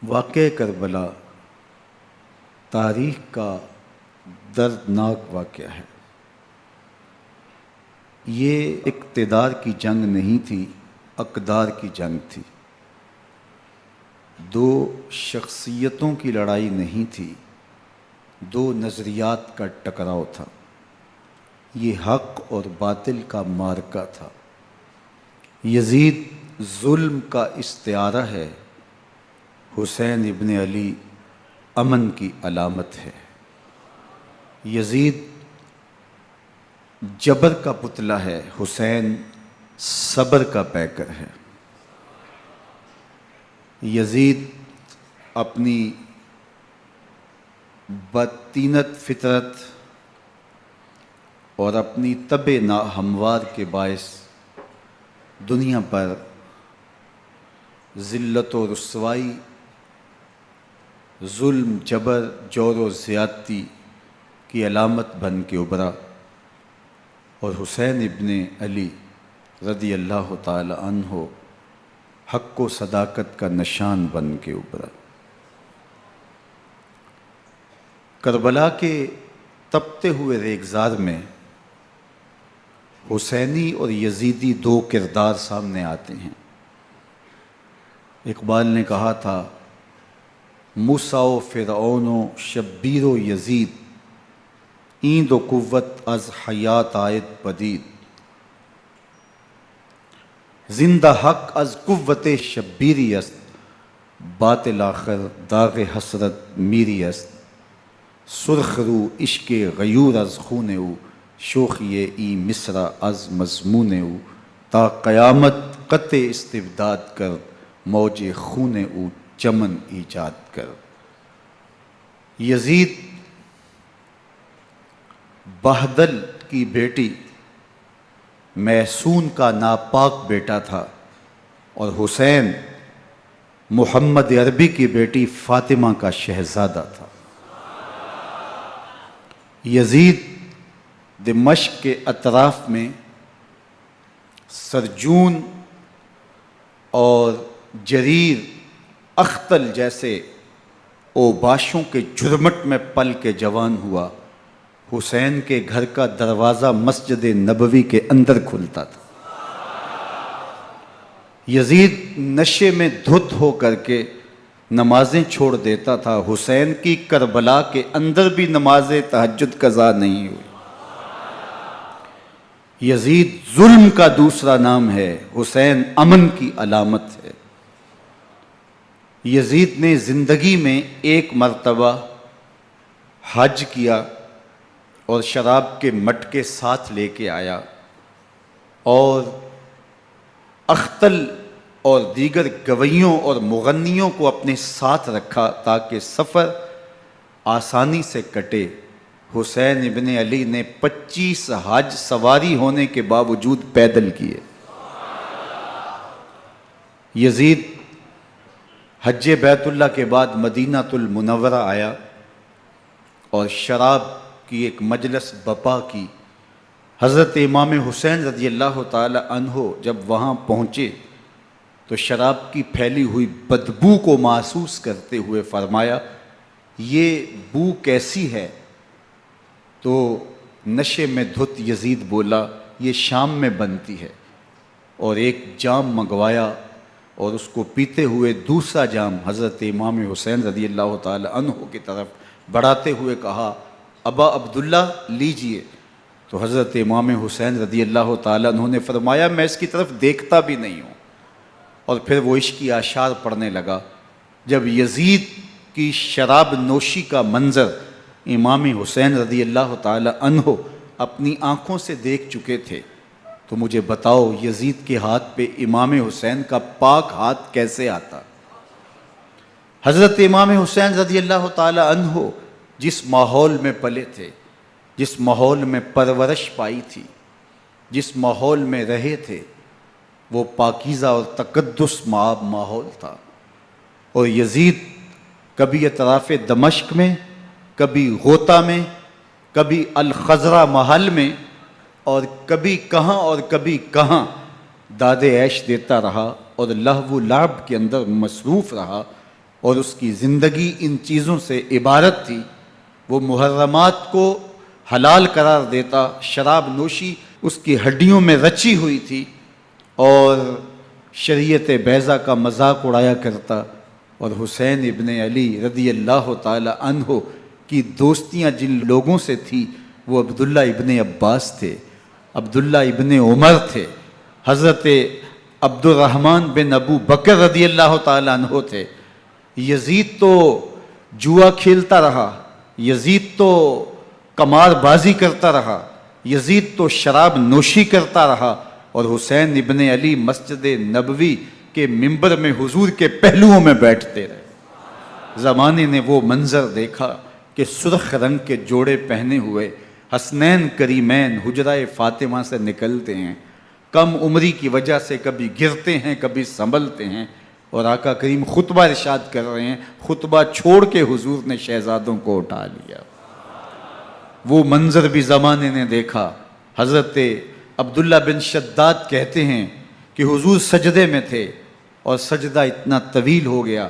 واقعہ کربلا تاریخ کا دردناک واقعہ ہے۔ یہ اقتدار کی جنگ نہیں تھی، اقدار کی جنگ تھی۔ دو شخصیتوں کی لڑائی نہیں تھی، دو نظریات کا ٹکراؤ تھا۔ یہ حق اور باطل کا معرکہ تھا۔ یزید ظلم کا استعارہ ہے، حسین ابن علی امن کی علامت ہے۔ یزید جبر کا پتلا ہے، حسین صبر کا پیکر ہے۔ یزید اپنی بدطینت فطرت اور اپنی طبع ناہموار کے باعث دنیا پر ذلت و رسوائی، ظلم، جبر، جور و زیادتی کی علامت بن کے ابھرا، اور حسین ابن علی رضی اللہ تعالی عنہ حق و صداقت کا نشان بن کے ابھرا۔ کربلا کے تپتے ہوئے ریگزار میں حسینی اور یزیدی دو کردار سامنے آتے ہیں۔ اقبال نے کہا تھا، موسیٰ و فرعون و شبیر و یزید، این دو قوت از حیات آید پدید، زندہ حق از قوت شبیری است، باطل آخر داغ حسرت میری است، سرخ رو عشق غیور از خون او، شوخی ای مصرع از مضمون او، تا قیامت قطع استبداد کر، موج خون او چمن ایجاد کر۔ یزید بہدل کی بیٹی محسون کا ناپاک بیٹا تھا، اور حسین محمد عربی کی بیٹی فاطمہ کا شہزادہ تھا۔ یزید دمشق کے اطراف میں سرجون اور جریر اختل جیسے اوباشوں کے جھرمٹ میں پل کے جوان ہوا۔ حسین کے گھر کا دروازہ مسجد نبوی کے اندر کھلتا تھا۔ یزید نشے میں دھت ہو کر کے نمازیں چھوڑ دیتا تھا۔ حسین کی کربلا کے اندر بھی نماز تہجد قضا نہیں ہوئی۔ یزید ظلم کا دوسرا نام ہے، حسین امن کی علامت ہے۔ یزید نے زندگی میں ایک مرتبہ حج کیا اور شراب کے مٹکے ساتھ لے کے آیا، اور اختل اور دیگر گویوں اور مغنیوں کو اپنے ساتھ رکھا تاکہ سفر آسانی سے کٹے۔ حسین ابن علی نے 25 حج سواری ہونے کے باوجود پیدل کیے۔ یزید حج بیت اللہ کے بعد مدینہ المنورہ آیا اور شراب کی ایک مجلس بپا کی۔ حضرت امام حسین رضی اللہ تعالی عنہ جب وہاں پہنچے تو شراب کی پھیلی ہوئی بدبو کو محسوس کرتے ہوئے فرمایا، یہ بو کیسی ہے؟ تو نشے میں دھت یزید بولا، یہ شام میں بنتی ہے، اور ایک جام منگوایا اور اس کو پیتے ہوئے دوسرا جام حضرت امام حسین رضی اللہ تعالی عنہ کی طرف بڑھاتے ہوئے کہا، ابا عبداللہ لیجئے۔ تو حضرت امام حسین رضی اللہ تعالی عنہ نے فرمایا، میں اس کی طرف دیکھتا بھی نہیں ہوں، اور پھر وہ عشقی اشعار پڑھنے لگا۔ جب یزید کی شراب نوشی کا منظر امام حسین رضی اللہ تعالی عنہ اپنی آنکھوں سے دیکھ چکے تھے، تو مجھے بتاؤ یزید کے ہاتھ پہ امام حسین کا پاک ہاتھ کیسے آتا؟ حضرت امام حسین رضی اللہ تعالی عنہ جس ماحول میں پلے تھے، جس ماحول میں پرورش پائی تھی، جس ماحول میں رہے تھے، وہ پاکیزہ اور تقدس مآب ماحول تھا۔ اور یزید کبھی اطراف دمشق میں، کبھی غوطہ میں، کبھی الخضرہ محل میں، اور کبھی کہاں داد عیش دیتا رہا اور لہو و لعب کے اندر مصروف رہا، اور اس کی زندگی ان چیزوں سے عبارت تھی۔ وہ محرمات کو حلال قرار دیتا، شراب نوشی اس کی ہڈیوں میں رچی ہوئی تھی، اور شریعت بیضا کا مذاق اڑایا کرتا۔ اور حسین ابن علی رضی اللہ تعالی عنہ کی دوستیاں جن لوگوں سے تھی وہ عبداللہ ابن عباس تھے، عبداللہ ابن عمر تھے، حضرت عبد الرحمن بن ابو بکر رضی اللہ تعالی عنہ تھے۔ یزید تو جوا کھیلتا رہا، یزید تو قمار بازی کرتا رہا، یزید تو شراب نوشی کرتا رہا، اور حسین ابن علی مسجد نبوی کے ممبر میں حضور کے پہلوؤں میں بیٹھتے رہے۔ زمانے نے وہ منظر دیکھا کہ سرخ رنگ کے جوڑے پہنے ہوئے حسنین کریمین حجرہ فاطمہ سے نکلتے ہیں، کم عمری کی وجہ سے کبھی گرتے ہیں کبھی سنبھلتے ہیں، اور آقا کریم خطبہ ارشاد کر رہے ہیں، خطبہ چھوڑ کے حضور نے شہزادوں کو اٹھا لیا۔ وہ منظر بھی زمانے نے دیکھا۔ حضرت عبداللہ بن شداد کہتے ہیں کہ حضور سجدے میں تھے اور سجدہ اتنا طویل ہو گیا،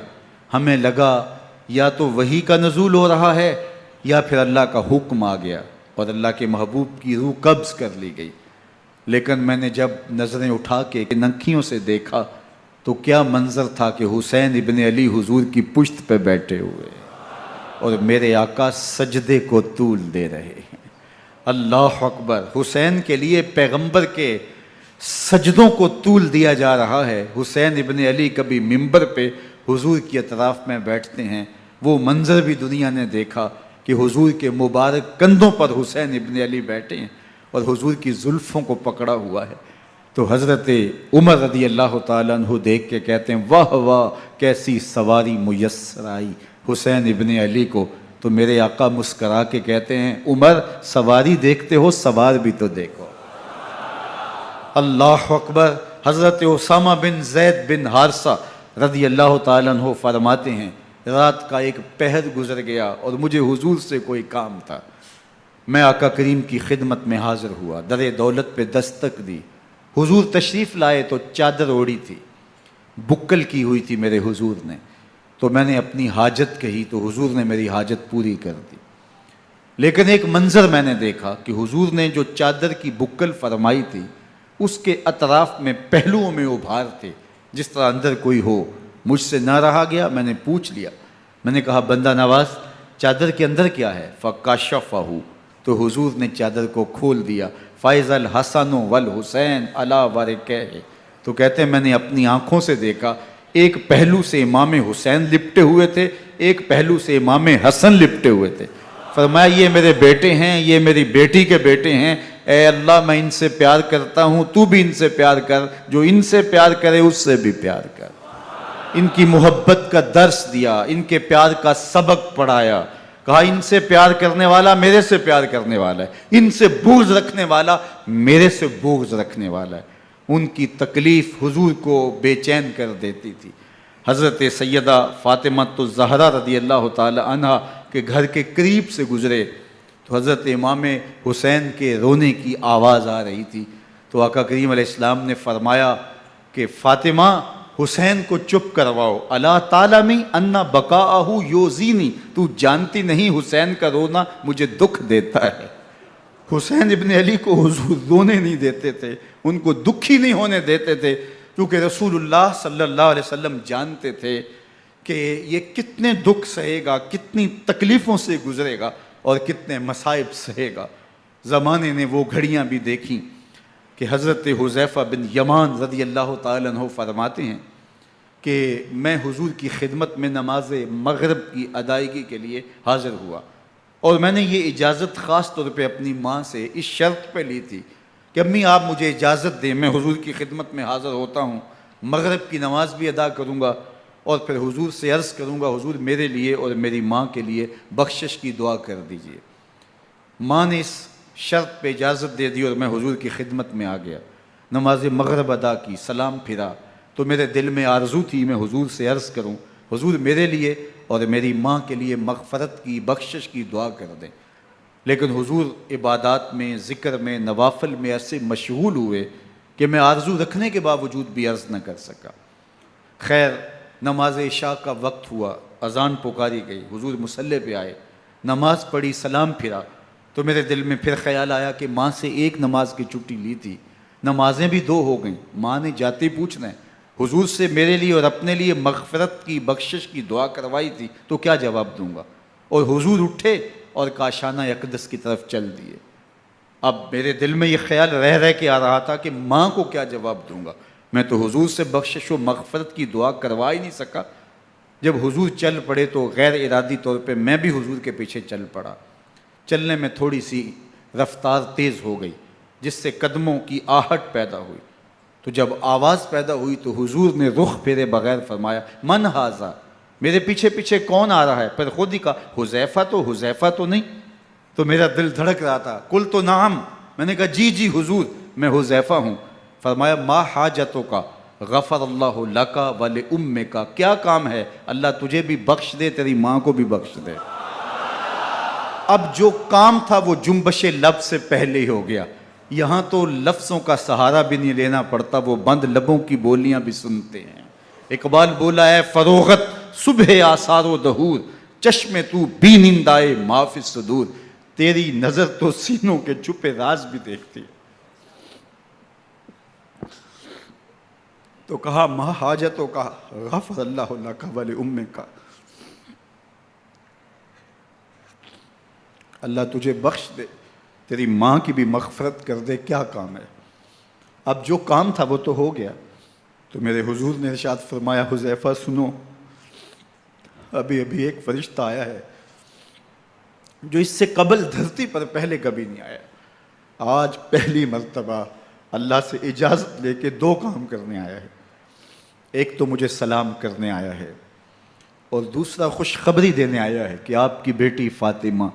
ہمیں لگا یا تو وحی کا نزول ہو رہا ہے یا پھر اللہ کا حکم آ گیا اور اللہ کے محبوب کی روح قبض کر لی گئی۔ لیکن میں نے جب نظریں اٹھا کے ننکیوں سے دیکھا تو کیا منظر تھا کہ حسین ابن علی حضور کی پشت پہ بیٹھے ہوئے اور میرے آقا سجدے کو طول دے رہے ہیں۔ اللہ اکبر! حسین کے لیے پیغمبر کے سجدوں کو طول دیا جا رہا ہے۔ حسین ابن علی کبھی ممبر پہ حضور کی اطراف میں بیٹھتے ہیں، وہ منظر بھی دنیا نے دیکھا کہ حضور کے مبارک کندھوں پر حسین ابن علی بیٹھے ہیں اور حضور کی زلفوں کو پکڑا ہوا ہے۔ تو حضرت عمر رضی اللہ تعالیٰ عنہ دیکھ کے کہتے ہیں واہ واہ کیسی سواری میسر آئی حسین ابن علی کو۔ تو میرے آقا مسکرا کے کہتے ہیں عمر سواری دیکھتے ہو سوار بھی تو دیکھو۔ اللہ اکبر! حضرت اسامہ بن زید بن حارثہ رضی اللہ تعالیٰ عنہ فرماتے ہیں رات کا ایک پہر گزر گیا اور مجھے حضور سے کوئی کام تھا، میں آقا کریم کی خدمت میں حاضر ہوا، در دولت پہ دستک دی، حضور تشریف لائے تو چادر اوڑی تھی، بکل کی ہوئی تھی میرے حضور نے، تو میں نے اپنی حاجت کہی تو حضور نے میری حاجت پوری کر دی۔ لیکن ایک منظر میں نے دیکھا کہ حضور نے جو چادر کی بکل فرمائی تھی اس کے اطراف میں پہلوؤں میں ابھار تھے جس طرح اندر کوئی ہو۔ مجھ سے نہ رہا گیا، میں نے پوچھ لیا، میں نے کہا بندہ نواز چادر کے اندر کیا ہے؟ فَكَشَفَهُ، تو حضور نے چادر کو کھول دیا۔ فَإِذَا الْحَسَنُ وَالْحُسَيْنُ عَلَىٰ وَرِكَيْهِ، تو کہتے ہیں میں نے اپنی آنکھوں سے دیکھا ایک پہلو سے امام حسین لپٹے ہوئے تھے، ایک پہلو سے امام حسن لپٹے ہوئے تھے۔ فرمایا یہ میرے بیٹے ہیں، یہ میری بیٹی کے بیٹے ہیں، اے اللہ میں ان سے پیار کرتا ہوں، تو بھی ان سے پیار کر، جو ان سے پیار کرے اس سے بھی پیار کر۔ ان کی محبت کا درس دیا، ان کے پیار کا سبق پڑھایا، کہا ان سے پیار کرنے والا میرے سے پیار کرنے والا ہے، ان سے بغض رکھنے والا میرے سے بغض رکھنے والا ہے۔ ان کی تکلیف حضور کو بے چین کر دیتی تھی۔ حضرت سیدہ فاطمہ الزہرا رضی اللہ تعالی عنہ کے گھر کے قریب سے گزرے تو حضرت امام حسین کے رونے کی آواز آ رہی تھی، تو آقا کریم علیہ السلام نے فرمایا کہ فاطمہ حسین کو چپ کرواؤ، الا تعلمی ان بقاءہ یوزینی، تو جانتی نہیں حسین کا رونا مجھے دکھ دیتا ہے۔ حسین ابن علی کو حضور رونے نہیں دیتے تھے، ان کو دکھی نہیں ہونے دیتے تھے، کیونکہ رسول اللہ صلی اللہ علیہ وسلم جانتے تھے کہ یہ کتنے دکھ سہے گا، کتنی تکلیفوں سے گزرے گا اور کتنے مصائب سہے گا۔ زمانے نے وہ گھڑیاں بھی دیکھیں کہ حضرت حذیفہ بن یمان رضی اللہ تعالیٰ عنہ فرماتے ہیں کہ میں حضور کی خدمت میں نماز مغرب کی ادائیگی کے لیے حاضر ہوا، اور میں نے یہ اجازت خاص طور پہ اپنی ماں سے اس شرط پہ لی تھی کہ امی آپ مجھے اجازت دیں، میں حضور کی خدمت میں حاضر ہوتا ہوں، مغرب کی نماز بھی ادا کروں گا اور پھر حضور سے عرض کروں گا حضور میرے لیے اور میری ماں کے لیے بخشش کی دعا کر دیجئے۔ ماں نے اس شرط پہ اجازت دے دی اور میں حضور کی خدمت میں آ گیا، نماز مغرب ادا کی، سلام پھرا تو میرے دل میں آرزو تھی میں حضور سے عرض کروں حضور میرے لیے اور میری ماں کے لیے مغفرت کی بخشش کی دعا کر دیں، لیکن حضور عبادات میں ذکر میں نوافل میں ایسے مشغول ہوئے کہ میں آرزو رکھنے کے باوجود بھی عرض نہ کر سکا۔ خیر نماز عشاء کا وقت ہوا، اذان پکاری گئی، حضور مصلی پہ آئے، نماز پڑھی، سلام پھرا، تو میرے دل میں پھر خیال آیا کہ ماں سے ایک نماز کی چھٹی لی تھی، نمازیں بھی 2 ہو گئیں، ماں نے جاتے پوچھنا ہے حضور سے میرے لیے اور اپنے لیے مغفرت کی، بخشش کی دعا کروائی تھی، تو کیا جواب دوں گا؟ اور حضور اٹھے اور کاشانہ اقدس کی طرف چل دیے۔ اب میرے دل میں یہ خیال رہ کے آ رہا تھا کہ ماں کو کیا جواب دوں گا، میں تو حضور سے بخشش و مغفرت کی دعا کروا ہی نہیں سکا۔ جب حضور چل پڑے تو غیر ارادی طور پہ میں بھی حضور کے پیچھے چل پڑا۔ چلنے میں تھوڑی سی رفتار تیز ہو گئی جس سے قدموں کی آہٹ پیدا ہوئی، تو جب آواز پیدا ہوئی تو حضور نے رخ پھیرے بغیر فرمایا من ھذا، میرے پیچھے پیچھے کون آ رہا ہے؟ پھر خود ہی کہا حذیفہ تو نہیں؟ تو میرا دل دھڑک رہا تھا، قلت نعم، میں نے کہا جی حضور میں حذیفہ ہوں۔ فرمایا ما حاجتک غفر اللہ لک ولامک، کیا کام ہے؟ اللہ تجھے بھی بخش دے، تیری ماں کو بھی بخش دے۔ اب جو کام تھا وہ جنبش لب سے پہلے ہی ہو گیا، یہاں تو لفظوں کا سہارا بھی نہیں لینا پڑتا، وہ بند لبوں کی بولیاں بھی سنتے ہیں۔ اقبال بولا ہے فروغت صبح آثار و دہور، چشم تو بی نندائے ما فی الصدور، تیری نظر تو سینوں کے چھپے راز بھی دیکھتی۔ تو کہا ما حاجتوں کا غفر اللہ لک ولامک، اللہ تجھے بخش دے، تیری ماں کی بھی مغفرت کر دے، کیا کام ہے؟ اب جو کام تھا وہ تو ہو گیا۔ تو میرے حضور نے ارشاد فرمایا حذیفہ سنو، ابھی ایک فرشتہ آیا ہے جو اس سے قبل دھرتی پر پہلے کبھی نہیں آیا، آج پہلی مرتبہ اللہ سے اجازت لے کے 2 کام کرنے آیا ہے، ایک تو مجھے سلام کرنے آیا ہے اور دوسرا خوشخبری دینے آیا ہے کہ آپ کی بیٹی فاطمہ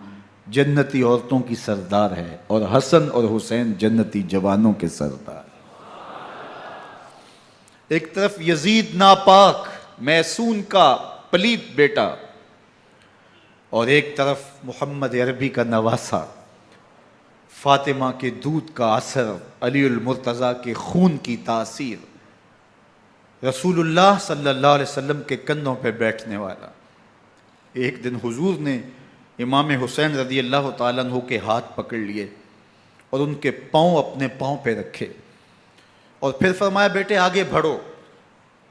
جنتی عورتوں کی سردار ہے اور حسن اور حسین جنتی جوانوں کے سردار۔ ایک طرف یزید ناپاک میسون کا پلیت بیٹا، اور ایک طرف محمد عربی کا نواسا، فاطمہ کے دودھ کا اثر، علی المرتضیٰ کے خون کی تاثیر، رسول اللہ صلی اللہ علیہ وسلم کے کندھوں پہ بیٹھنے والا۔ ایک دن حضور نے امام حسین رضی اللہ تعالیٰ عنہ کے ہاتھ پکڑ لیے اور ان کے پاؤں اپنے پاؤں پہ رکھے اور پھر فرمایا بیٹے آگے بڑھو،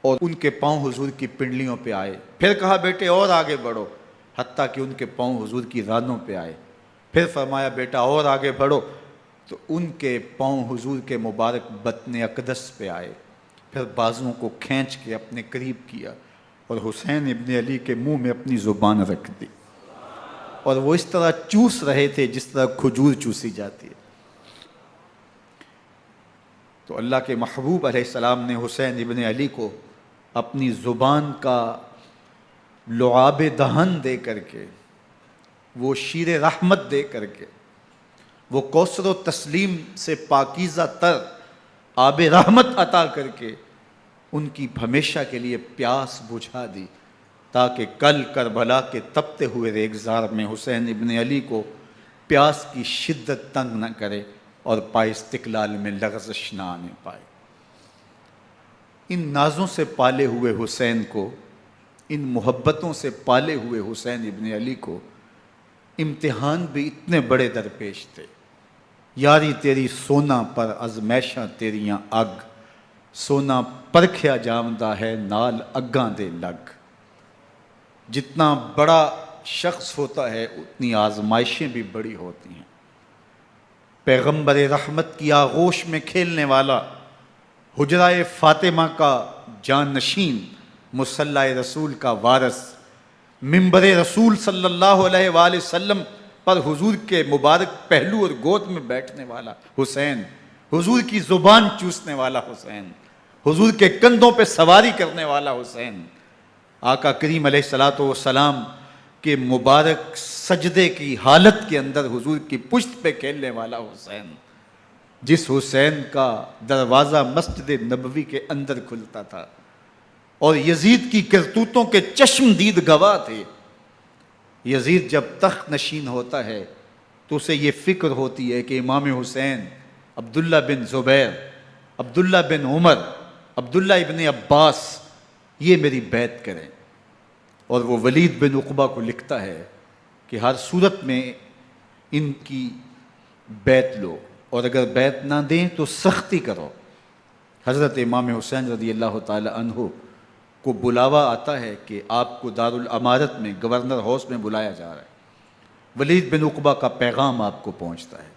اور ان کے پاؤں حضور کی پنڈلیوں پہ آئے، پھر کہا بیٹے اور آگے بڑھو، حتیٰ کہ ان کے پاؤں حضور کی رانوں پہ آئے، پھر فرمایا بیٹا اور آگے بڑھو، تو ان کے پاؤں حضور کے مبارک بطن اقدس پہ آئے، پھر بازوؤں کو کھینچ کے اپنے قریب کیا اور حسین ابن علی کے منہ میں اپنی زبان رکھ دی، اور وہ اس طرح چوس رہے تھے جس طرح کھجور چوسی جاتی ہے۔ تو اللہ کے محبوب علیہ السلام نے حسین ابن علی کو اپنی زبان کا لعاب دہن دے کر کے، وہ شیر رحمت دے کر کے، وہ کوثر و تسلیم سے پاکیزہ تر آب رحمت عطا کر کے ان کی ہمیشہ کے لیے پیاس بجھا دی، تاکہ کل کربلا کے تپتے ہوئے ریگزار میں حسین ابن علی کو پیاس کی شدت تنگ نہ کرے اور پائے استقلال میں لغزش نہ آنے پائے۔ ان نازوں سے پالے ہوئے حسین کو، ان محبتوں سے پالے ہوئے حسین ابن علی کو امتحان بھی اتنے بڑے درپیش تھے۔ یاری تیری سونا پر ازمیشاں تیریاں اگ، سونا پرکھیا جامدہ ہے نال اگاں دے لگ۔ جتنا بڑا شخص ہوتا ہے اتنی آزمائشیں بھی بڑی ہوتی ہیں۔ پیغمبر رحمت کی آغوش میں کھیلنے والا، حجرہ فاطمہ کا جانشین، مصلی رسول کا وارث، منبر رسول صلی اللہ علیہ وآلہ وسلم پر حضور کے مبارک پہلو اور گود میں بیٹھنے والا حسین، حضور کی زبان چوسنے والا حسین، حضور کے کندھوں پہ سواری کرنے والا حسین، آقا کریم علیہ الصلوۃ والسلام کے مبارک سجدے کی حالت کے اندر حضور کی پشت پہ کھیلنے والا حسین، جس حسین کا دروازہ مسجد نبوی کے اندر کھلتا تھا اور یزید کی کرتوتوں کے چشم دید گواہ تھے۔ یزید جب تخت نشین ہوتا ہے تو اسے یہ فکر ہوتی ہے کہ امام حسین، عبداللہ بن زبیر، عبداللہ بن عمر، عبداللہ ابن عباس یہ میری بیعت کریں۔ اور وہ ولید بن عقبہ کو لکھتا ہے کہ ہر صورت میں ان کی بیعت لو، اور اگر بیعت نہ دیں تو سختی کرو۔ حضرت امام حسین رضی اللہ تعالی عنہ کو بلاوا آتا ہے کہ آپ کو دارالامارت میں گورنر ہاؤس میں بلایا جا رہا ہے، ولید بن عقبہ کا پیغام آپ کو پہنچتا ہے۔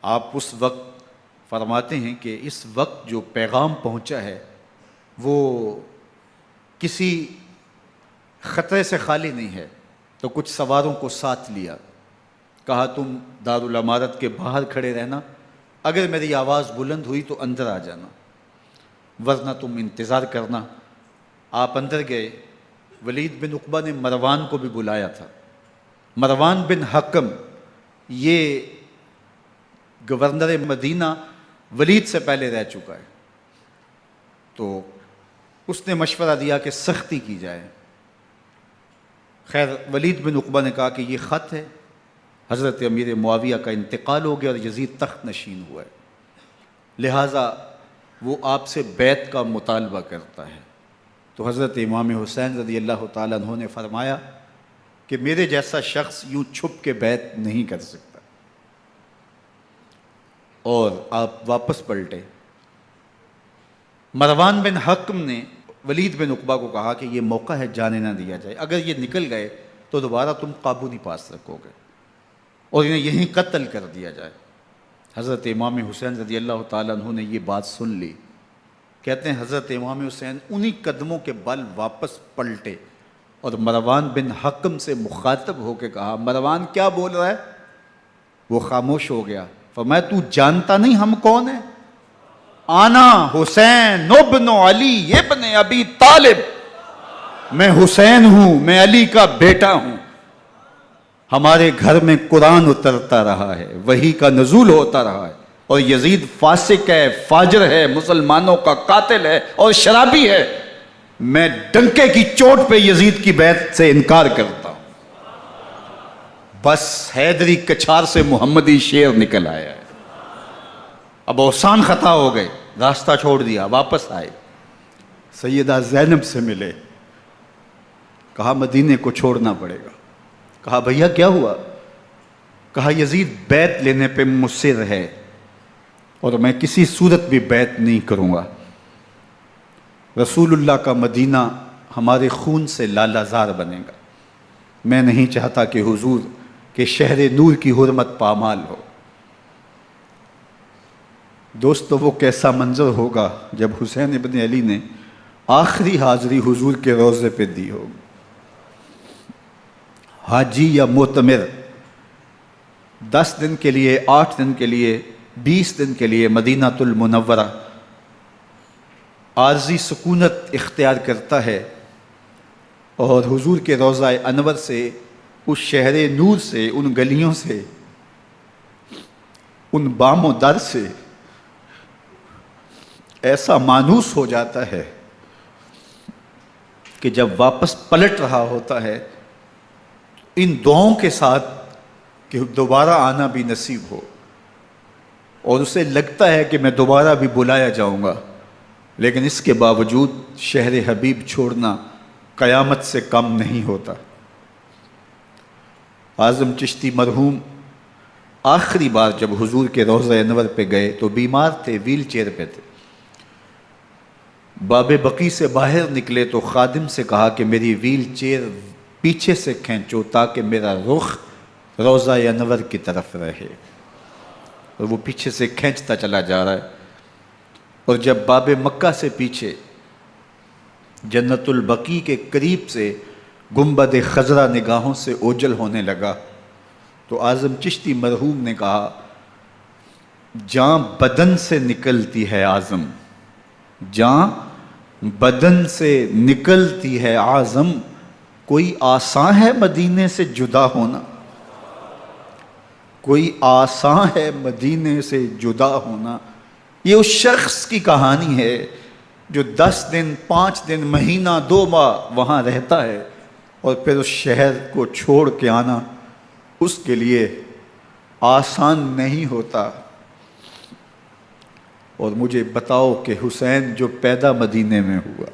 آپ اس وقت فرماتے ہیں کہ اس وقت جو پیغام پہنچا ہے وہ کسی خطرے سے خالی نہیں ہے، تو کچھ سواروں کو ساتھ لیا، کہا تم دارالامارت کے باہر کھڑے رہنا، اگر میری آواز بلند ہوئی تو اندر آ جانا، ورنہ تم انتظار کرنا۔ آپ اندر گئے۔ ولید بن عقبہ نے مروان کو بھی بلایا تھا۔ مروان بن حکم یہ گورنر مدینہ ولید سے پہلے رہ چکا ہے، تو اس نے مشورہ دیا کہ سختی کی جائے۔ خیر ولید بن عقبہ نے کہا کہ یہ خط ہے، حضرت امیر معاویہ کا انتقال ہو گیا اور یزید تخت نشین ہوا ہے، لہٰذا وہ آپ سے بیعت کا مطالبہ کرتا ہے۔ تو حضرت امام حسین رضی اللہ تعالیٰ عنہ نے فرمایا کہ میرے جیسا شخص یوں چھپ کے بیعت نہیں کر سکتا، اور آپ واپس پلٹے۔ مروان بن حکم نے ولید بن عقبہ کو کہا کہ یہ موقع ہے جانے نہ دیا جائے، اگر یہ نکل گئے تو دوبارہ تم قابو نہیں پا سکو گے، اور انہیں یہیں قتل کر دیا جائے۔ حضرت امام حسین رضی اللہ تعالیٰ عنہ نے یہ بات سن لی۔ کہتے ہیں حضرت امام حسین انہی قدموں کے بل واپس پلٹے اور مروان بن حکم سے مخاطب ہو کے کہا، مروان کیا بول رہا ہے؟ وہ خاموش ہو گیا۔ فرمایا تو جانتا نہیں ہم کون ہیں؟ آنا حسین ابن علی ابن ابی طالب، میں حسین ہوں، میں علی کا بیٹا ہوں، ہمارے گھر میں قرآن اترتا رہا ہے، وحی کا نزول ہوتا رہا ہے، اور یزید فاسق ہے، فاجر ہے، مسلمانوں کا قاتل ہے اور شرابی ہے، میں ڈنکے کی چوٹ پہ یزید کی بیعت سے انکار کرتا ہوں۔ بس حیدری کچھار سے محمدی شیر نکل آیا ہے۔ اب اوسان خطا ہو گئے، راستہ چھوڑ دیا، واپس آئے، سیدہ زینب سے ملے، کہا مدینے کو چھوڑنا پڑے گا۔ کہا بھیا کیا ہوا؟ کہا یزید بیعت لینے پہ مصر ہے اور میں کسی صورت بھی بیعت نہیں کروں گا۔ رسول اللہ کا مدینہ ہمارے خون سے لالا زار بنے گا، میں نہیں چاہتا کہ حضور کے شہر نور کی حرمت پامال ہو۔ دوستو وہ کیسا منظر ہوگا جب حسین ابن علی نے آخری حاضری حضور کے روضے پہ دی ہوگی۔ حاجی یا معتمر 10 دن کے لیے، 8 دن کے لیے، 20 دن کے لیے مدینہ المنورہ عارضی سکونت اختیار کرتا ہے، اور حضور کے روضہ انور سے، اس شہر نور سے، ان گلیوں سے، ان بام و در سے ایسا مانوس ہو جاتا ہے کہ جب واپس پلٹ رہا ہوتا ہے ان دعاؤں کے ساتھ کہ دوبارہ آنا بھی نصیب ہو، اور اسے لگتا ہے کہ میں دوبارہ بھی بلایا جاؤں گا، لیکن اس کے باوجود شہر حبیب چھوڑنا قیامت سے کم نہیں ہوتا۔ اعظم چشتی مرحوم آخری بار جب حضور کے روضہ انور پہ گئے تو بیمار تھے، ویل چیئر پہ تھے۔ باب بقی سے باہر نکلے تو خادم سے کہا کہ میری ویل چیئر پیچھے سے کھینچو تاکہ میرا رخ روضہ انور کی طرف رہے، اور وہ پیچھے سے کھینچتا چلا جا رہا ہے، اور جب باب مکہ سے پیچھے جنت البقیع کے قریب سے گنبد خضرا نگاہوں سے اوجل ہونے لگا تو اعظم چشتی مرحوم نے کہا، جان بدن سے نکلتی ہے اعظم، جان بدن سے نکلتی ہے اعظم، کوئی آسان ہے مدینے سے جدا ہونا، کوئی آسان ہے مدینے سے جدا ہونا۔ یہ اس شخص کی کہانی ہے جو 10 دن، 5 دن، مہینہ، 2 ماہ وہاں رہتا ہے، اور پھر اس شہر کو چھوڑ کے آنا اس کے لیے آسان نہیں ہوتا۔ اور مجھے بتاؤ کہ حسین جو پیدا مدینے میں ہوا،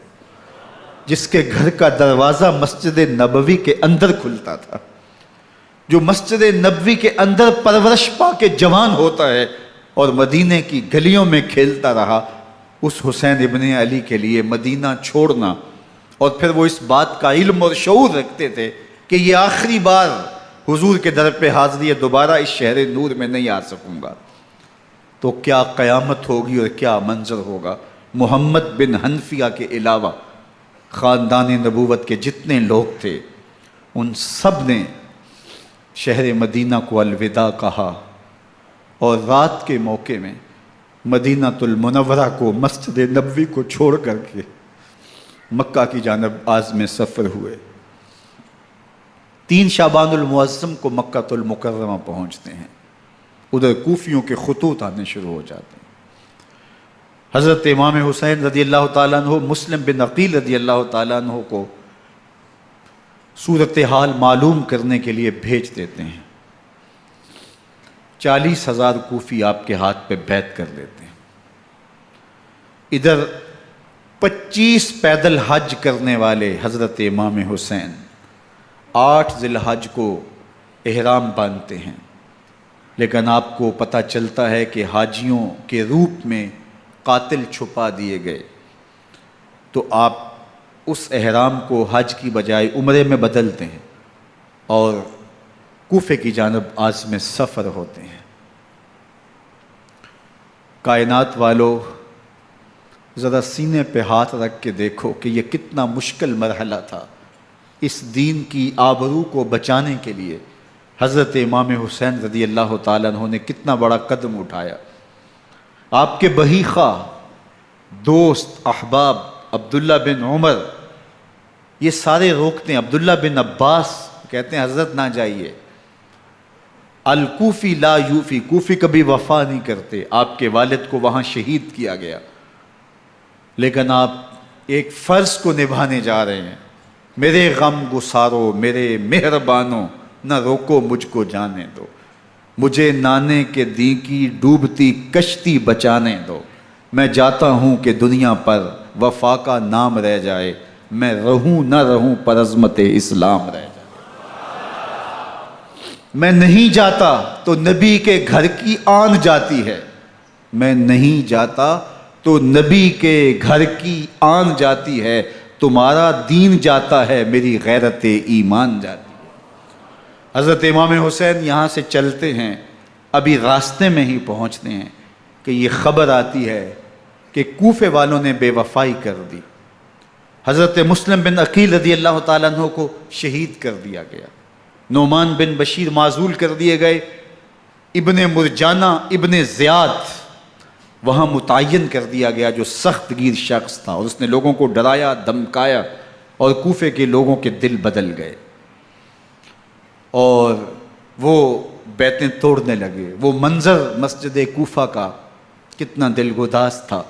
جس کے گھر کا دروازہ مسجد نبوی کے اندر کھلتا تھا، جو مسجد نبوی کے اندر پرورش پا کے جوان ہوتا ہے اور مدینے کی گلیوں میں کھیلتا رہا، اس حسین ابن علی کے لیے مدینہ چھوڑنا، اور پھر وہ اس بات کا علم اور شعور رکھتے تھے کہ یہ آخری بار حضور کے در پہ حاضری ہے، دوبارہ اس شہر نور میں نہیں آ سکوں گا، تو کیا قیامت ہوگی اور کیا منظر ہوگا۔ محمد بن حنفیہ کے علاوہ خاندان نبوت کے جتنے لوگ تھے ان سب نے شہر مدینہ کو الوداع کہا، اور رات کے موقع میں مدینہ المنورہ کو، مسجد نبوی کو چھوڑ کر کے مکہ کی جانب عازم سفر ہوئے۔ 3 شعبان المعظم کو مکہ المکرمہ پہنچتے ہیں، ادھر کوفیوں کے خطوط آنے شروع ہو جاتے ہیں۔ حضرت امام حسین رضی اللہ تعالیٰ عنہ مسلم بن عقیل رضی اللہ تعالیٰ عنہ کو صورتحال معلوم کرنے کے لیے بھیج دیتے ہیں۔ 40,000 کوفی آپ کے ہاتھ پہ بیعت کر لیتے ہیں۔ ادھر 25 پیدل حج کرنے والے حضرت امام حسین 8 ذی الحج کو احرام باندھتے ہیں، لیکن آپ کو پتہ چلتا ہے کہ حاجیوں کے روپ میں قاتل چھپا دیے گئے، تو آپ اس احرام کو حج کی بجائے عمرے میں بدلتے ہیں اور کوفے کی جانب عازم سفر ہوتے ہیں۔ کائنات والو، ذرا سینے پہ ہاتھ رکھ کے دیکھو کہ یہ کتنا مشکل مرحلہ تھا۔ اس دین کی آبرو کو بچانے کے لیے حضرت امام حسین رضی اللہ تعالیٰ عنہ نے کتنا بڑا قدم اٹھایا۔ آپ کے بہی خواہ، دوست، احباب عبداللہ بن عمر یہ سارے روکتے ہیں، عبداللہ بن عباس کہتے ہیں حضرت نہ جائیے، الکوفی لا یوفی، کوفی کبھی وفا نہیں کرتے، آپ کے والد کو وہاں شہید کیا گیا، لیکن آپ ایک فرض کو نبھانے جا رہے ہیں۔ میرے غم گسارو، میرے مہربانوں، نہ روکو مجھ کو جانے دو، مجھے نانے کے دی کی ڈوبتی کشتی بچانے دو، میں جاتا ہوں کہ دنیا پر وفا کا نام رہ جائے، میں رہوں نہ رہوں پر عظمت اسلام رہ جائے۔ میں نہیں جاتا تو نبی کے گھر کی آن جاتی ہے، میں نہیں جاتا تو نبی کے گھر کی آن جاتی ہے، تمہارا دین جاتا ہے، میری غیرت ایمان جاتی ہے۔ حضرت امام حسین یہاں سے چلتے ہیں، ابھی راستے میں ہی پہنچتے ہیں کہ یہ خبر آتی ہے کہ کوفے والوں نے بے وفائی کر دی، حضرت مسلم بن عقیل رضی اللہ تعالیٰ عنہ کو شہید کر دیا گیا، نعمان بن بشیر معزول کر دیے گئے، ابن مرجانہ ابن زیاد وہاں متعین کر دیا گیا جو سخت گیر شخص تھا، اور اس نے لوگوں کو ڈرایا، دھمکایا، اور کوفے کے لوگوں کے دل بدل گئے اور وہ بیتیں توڑنے لگے۔ وہ منظر مسجد کوفہ کا کتنا دلگداز تھا،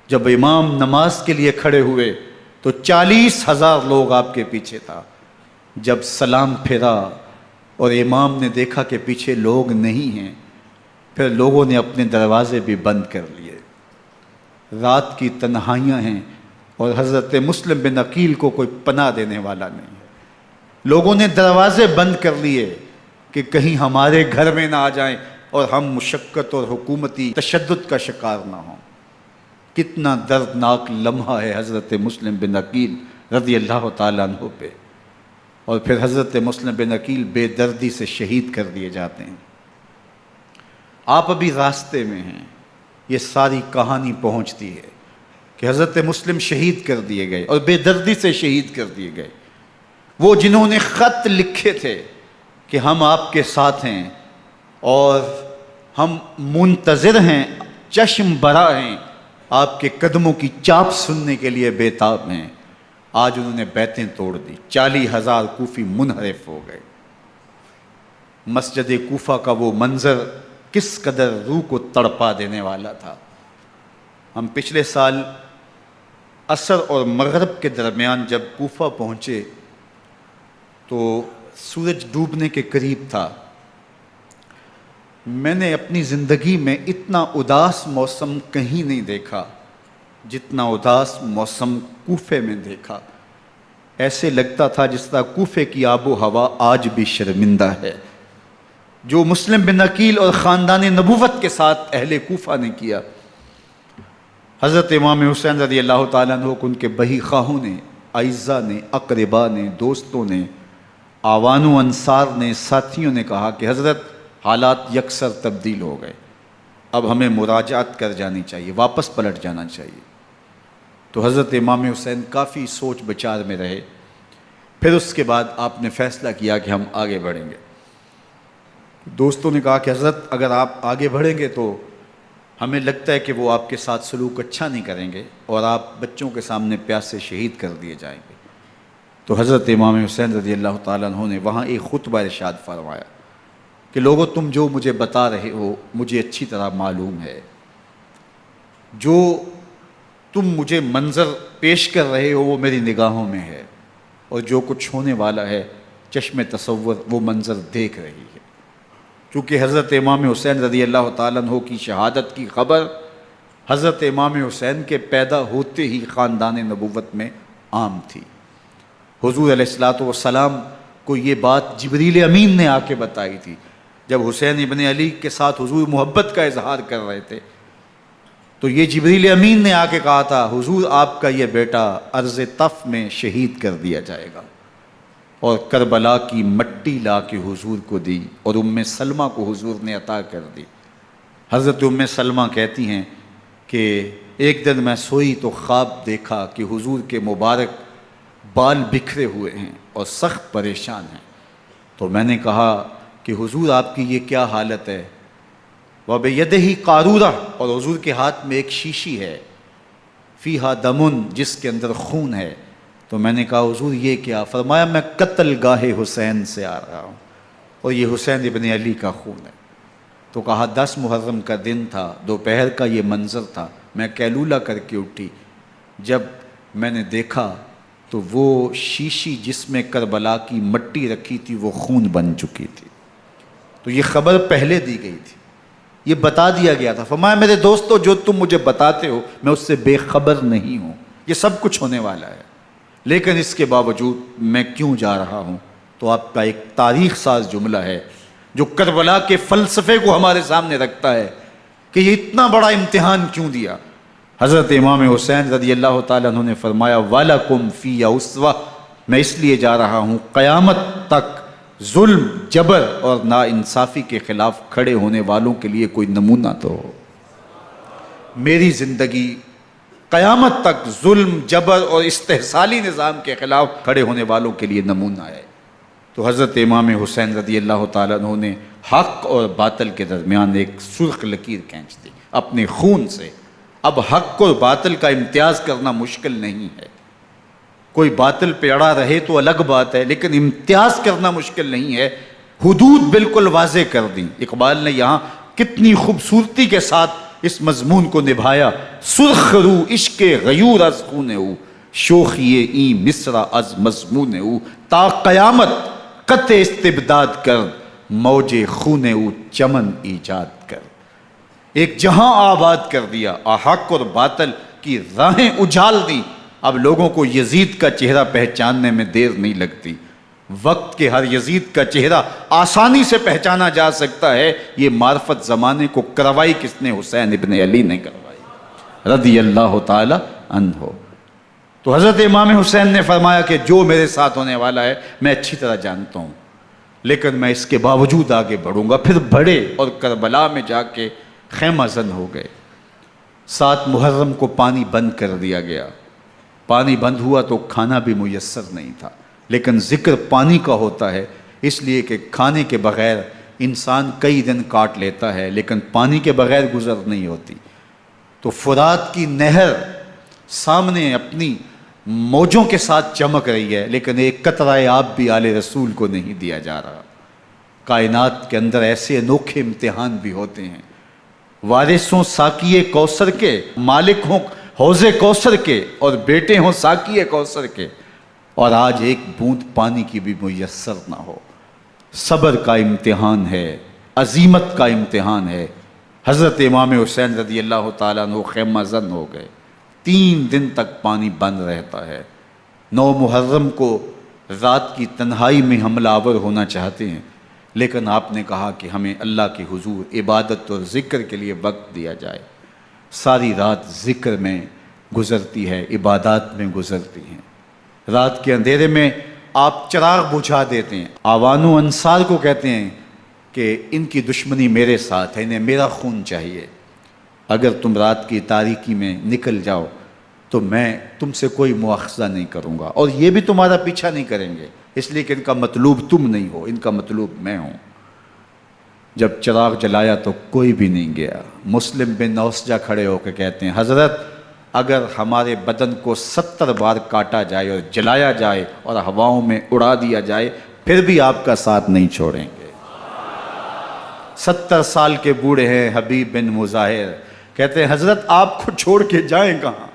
جب امام نماز کے لیے کھڑے ہوئے تو 40,000 لوگ آپ کے پیچھے تھا، جب سلام پھیرا اور امام نے دیکھا کہ پیچھے لوگ نہیں ہیں، پھر لوگوں نے اپنے دروازے بھی بند کر لیے۔ رات کی تنہائیاں ہیں اور حضرت مسلم بن عقیل کو کوئی پناہ دینے والا نہیں ہے، لوگوں نے دروازے بند کر لیے کہ کہیں ہمارے گھر میں نہ آ جائیں اور ہم مشقت اور حکومتی تشدد کا شکار نہ ہوں۔ کتنا دردناک لمحہ ہے حضرت مسلم بن عقیل رضی اللہ تعالیٰ عنہ پہ، اور پھر حضرت مسلم بن عقیل بے دردی سے شہید کر دیے جاتے ہیں۔ آپ ابھی راستے میں ہیں، یہ ساری کہانی پہنچتی ہے کہ حضرت مسلم شہید کر دیے گئے اور بے دردی سے شہید کر دیے گئے۔ وہ جنہوں نے خط لکھے تھے کہ ہم آپ کے ساتھ ہیں اور ہم منتظر ہیں، چشم برا ہیں، آپ کے قدموں کی چاپ سننے کے لیے بےتاب ہیں، آج انہوں نے بیتیں توڑ دی، 40,000 کوفی منحرف ہو گئے۔ مسجد کوفہ کا وہ منظر کس قدر روح کو تڑپا دینے والا تھا۔ ہم پچھلے سال عصر اور مغرب کے درمیان جب کوفہ پہنچے تو سورج ڈوبنے کے قریب تھا۔ میں نے اپنی زندگی میں اتنا اداس موسم کہیں نہیں دیکھا جتنا اداس موسم کوفے میں دیکھا۔ ایسے لگتا تھا جس طرح کوفے کی آب و ہوا آج بھی شرمندہ ہے۔ جو مسلم بن عقیل اور خاندان نبوت کے ساتھ اہل کوفہ نے کیا، حضرت امام حسین رضی اللہ تعالیٰ عنہ کو ان کے بہی خواہوں نے، اعزاء نے، اقربا نے، دوستوں نے، آوان و انصار نے، ساتھیوں نے کہا کہ حضرت حالات یکسر تبدیل ہو گئے، اب ہمیں مراجعت کر جانی چاہیے، واپس پلٹ جانا چاہیے۔ تو حضرت امام حسین کافی سوچ بچار میں رہے، پھر اس کے بعد آپ نے فیصلہ کیا کہ ہم آگے بڑھیں گے۔ دوستوں نے کہا کہ حضرت اگر آپ آگے بڑھیں گے تو ہمیں لگتا ہے کہ وہ آپ کے ساتھ سلوک اچھا نہیں کریں گے اور آپ بچوں کے سامنے پیاس سے شہید کر دیے جائیں گے۔ تو حضرت امام حسین رضی اللہ تعالیٰ عنہ نے وہاں ایک خطبہ ارشاد فرمایا کہ لوگو تم جو مجھے بتا رہے ہو مجھے اچھی طرح معلوم ہے، جو تم مجھے منظر پیش کر رہے ہو وہ میری نگاہوں میں ہے، اور جو کچھ ہونے والا ہے چشم تصور وہ منظر دیکھ رہی ہے۔ چونکہ حضرت امام حسین رضی اللہ تعالیٰ عنہ کی شہادت کی خبر حضرت امام حسین کے پیدا ہوتے ہی خاندان نبوت میں عام تھی۔ حضور علیہ الصلوۃ والسلام کو یہ بات جبریل امین نے آ کے بتائی تھی جب حسین ابن علی کے ساتھ حضور محبت کا اظہار کر رہے تھے، تو یہ جبریل امین نے آ کے کہا تھا حضور آپ کا یہ بیٹا ارض طف میں شہید کر دیا جائے گا، اور کربلا کی مٹی لا کے حضور کو دی اور ام سلمہ کو حضور نے عطا کر دی۔ حضرت ام سلمہ کہتی ہیں کہ ایک دن میں سوئی تو خواب دیکھا کہ حضور کے مبارک بال بکھرے ہوئے ہیں اور سخت پریشان ہیں، تو میں نے کہا کہ حضور آپ کی یہ کیا حالت ہے؟ وَبِيَدِهِ قَارُورَةٌ، اور حضور کے ہاتھ میں ایک شیشی ہے، فِيهَا دَمٌ، جس کے اندر خون ہے۔ تو میں نے کہا حضور یہ کیا؟ فرمایا میں قتل گاہ حسین سے آ رہا ہوں اور یہ حسین ابن علی کا خون ہے۔ تو کہا 10 محرم کا دن تھا، دوپہر کا یہ منظر تھا، میں کیلولہ کر کے اٹھی، جب میں نے دیکھا تو وہ شیشی جس میں کربلا کی مٹی رکھی تھی وہ خون بن چکی تھی۔ تو یہ خبر پہلے دی گئی تھی، یہ بتا دیا گیا تھا۔ فرمایا میرے دوستو جو تم مجھے بتاتے ہو میں اس سے بے خبر نہیں ہوں، یہ سب کچھ ہونے والا ہے، لیکن اس کے باوجود میں کیوں جا رہا ہوں؟ تو آپ کا ایک تاریخ ساز جملہ ہے جو کربلا کے فلسفے کو ہمارے سامنے رکھتا ہے کہ یہ اتنا بڑا امتحان کیوں دیا۔ حضرت امام حسین رضی اللہ تعالیٰ عنہ نے فرمایا وَلَكُمْ فِي أُسْوَةٌ، میں اس لیے جا رہا ہوں قیامت تک ظلم، جبر اور ناانصافی کے خلاف کھڑے ہونے والوں کے لیے کوئی نمونہ تو ہو۔ میری زندگی قیامت تک ظلم، جبر اور استحصالی نظام کے خلاف کھڑے ہونے والوں کے لیے نمونہ ہے۔ تو حضرت امام حسین رضی اللہ تعالیٰ عنہ نے حق اور باطل کے درمیان ایک سرخ لکیر کھینچ دی اپنے خون سے۔ اب حق اور باطل کا امتیاز کرنا مشکل نہیں ہے، کوئی باطل پہ اڑا رہے تو الگ بات ہے، لیکن امتیاز کرنا مشکل نہیں ہے۔ حدود بالکل واضح کر دیں۔ اقبال نے یہاں کتنی خوبصورتی کے ساتھ اس مضمون کو نبھایا۔ سرخ رو عشق غیور از خون او، شوخی این مصرع از مضمون او، تا قیامت قطع استبداد کر، موج خون او چمن ایجاد کر۔ ایک جہاں آباد کر دیا، حق اور باطل کی راہیں اجال دی۔ اب لوگوں کو یزید کا چہرہ پہچاننے میں دیر نہیں لگتی، وقت کے ہر یزید کا چہرہ آسانی سے پہچانا جا سکتا ہے۔ یہ معرفت زمانے کو کروائی کس نے؟ حسین ابن علی نے کروائی رضی اللہ تعالی عنہ۔ تو حضرت امام حسین نے فرمایا کہ جو میرے ساتھ ہونے والا ہے میں اچھی طرح جانتا ہوں، لیکن میں اس کے باوجود آگے بڑھوں گا۔ پھر بڑھے اور کربلا میں جا کے خیمہ زن ہو گئے۔ 7 محرم کو پانی بند کر دیا گیا، پانی بند ہوا تو کھانا بھی میسر نہیں تھا، لیکن ذکر پانی کا ہوتا ہے اس لیے کہ کھانے کے بغیر انسان کئی دن کاٹ لیتا ہے، لیکن پانی کے بغیر گزر نہیں ہوتی۔ تو فرات کی نہر سامنے اپنی موجوں کے ساتھ چمک رہی ہے، لیکن ایک قطرہ آب بھی آل رسول کو نہیں دیا جا رہا۔ کائنات کے اندر ایسے انوکھے امتحان بھی ہوتے ہیں، وارث ہوں ساقی کوثر کے، مالک ہوں حوض کوثر کے، اور بیٹے ہوں ساقی کوثر کے، اور آج ایک بوند پانی کی بھی میسر نہ ہو۔ صبر کا امتحان ہے، عزیمت کا امتحان ہے۔ حضرت امام حسین رضی اللہ تعالیٰ عنہ خیمہ زن ہو گئے، 3 دن تک پانی بند رہتا ہے، 9 محرم کو رات کی تنہائی میں حملہ آور ہونا چاہتے ہیں، لیکن آپ نے کہا کہ ہمیں اللہ کے حضور عبادت اور ذکر کے لیے وقت دیا جائے۔ ساری رات ذکر میں گزرتی ہے، عبادات میں گزرتی ہیں۔ رات کے اندھیرے میں آپ چراغ بجھا دیتے ہیں۔ آوان و انصار کو کہتے ہیں کہ ان کی دشمنی میرے ساتھ ہے، انہیں میرا خون چاہیے، اگر تم رات کی تاریکی میں نکل جاؤ تو میں تم سے کوئی مواخذہ نہیں کروں گا، اور یہ بھی تمہارا پیچھا نہیں کریں گے، اس لیے کہ ان کا مطلوب تم نہیں ہو، ان کا مطلوب میں ہوں۔ جب چراغ جلایا تو کوئی بھی نہیں گیا۔ مسلم بن اوسجہ کھڑے ہو کے کہتے ہیں حضرت اگر ہمارے بدن کو 70 بار کاٹا جائے اور جلایا جائے اور ہواؤں میں اڑا دیا جائے پھر بھی آپ کا ساتھ نہیں چھوڑیں گے۔ 70 سال کے بوڑھے ہیں حبیب بن مظاہر، کہتے ہیں حضرت آپ کو چھوڑ کے جائیں کہاں،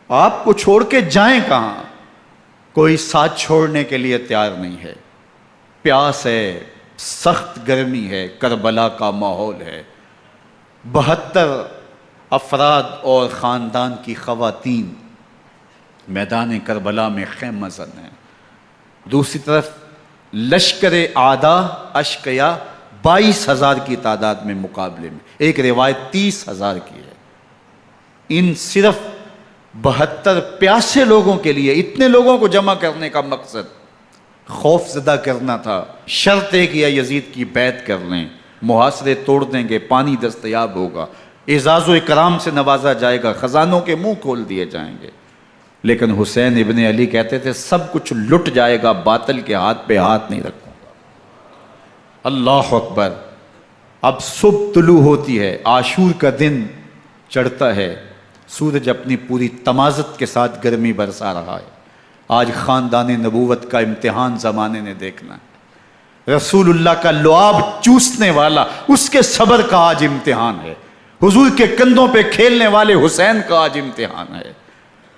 آپ کو چھوڑ کے جائیں کہاں؟ کوئی ساتھ چھوڑنے کے لیے تیار نہیں ہے۔ پیاس ہے، سخت گرمی ہے، کربلا کا ماحول ہے، 72 افراد اور خاندان کی خواتین میدان کربلا میں خیمہ زن ہیں۔ دوسری طرف لشکر اعداء اشقیا 22,000 کی تعداد میں مقابلے میں، ایک روایت 30,000 کی ہے۔ ان صرف 72 پیاسے لوگوں کے لیے اتنے لوگوں کو جمع کرنے کا مقصد خوف زدہ کرنا تھا۔ شرط ہے کہ یزید کی بیعت کر لیں، محاصرے توڑ دیں گے، پانی دستیاب ہوگا، اعزاز و اکرام سے نوازا جائے گا، خزانوں کے منہ کھول دیے جائیں گے۔ لیکن حسین ابن علی کہتے تھے سب کچھ لٹ جائے گا، باطل کے ہاتھ پہ ہاتھ نہیں رکھوں گا۔ اللہ اکبر۔ اب صبح طلوع ہوتی ہے، عاشور کا دن چڑھتا ہے، سورج اپنی پوری تمازت کے ساتھ گرمی برسا رہا ہے۔ آج خاندان نبوت کا امتحان زمانے نے دیکھنا ہے۔ رسول اللہ کا لعاب چوسنے والا اس کے صبر کا آج امتحان ہے، حضور کے کندھوں پہ کھیلنے والے حسین کا آج امتحان ہے۔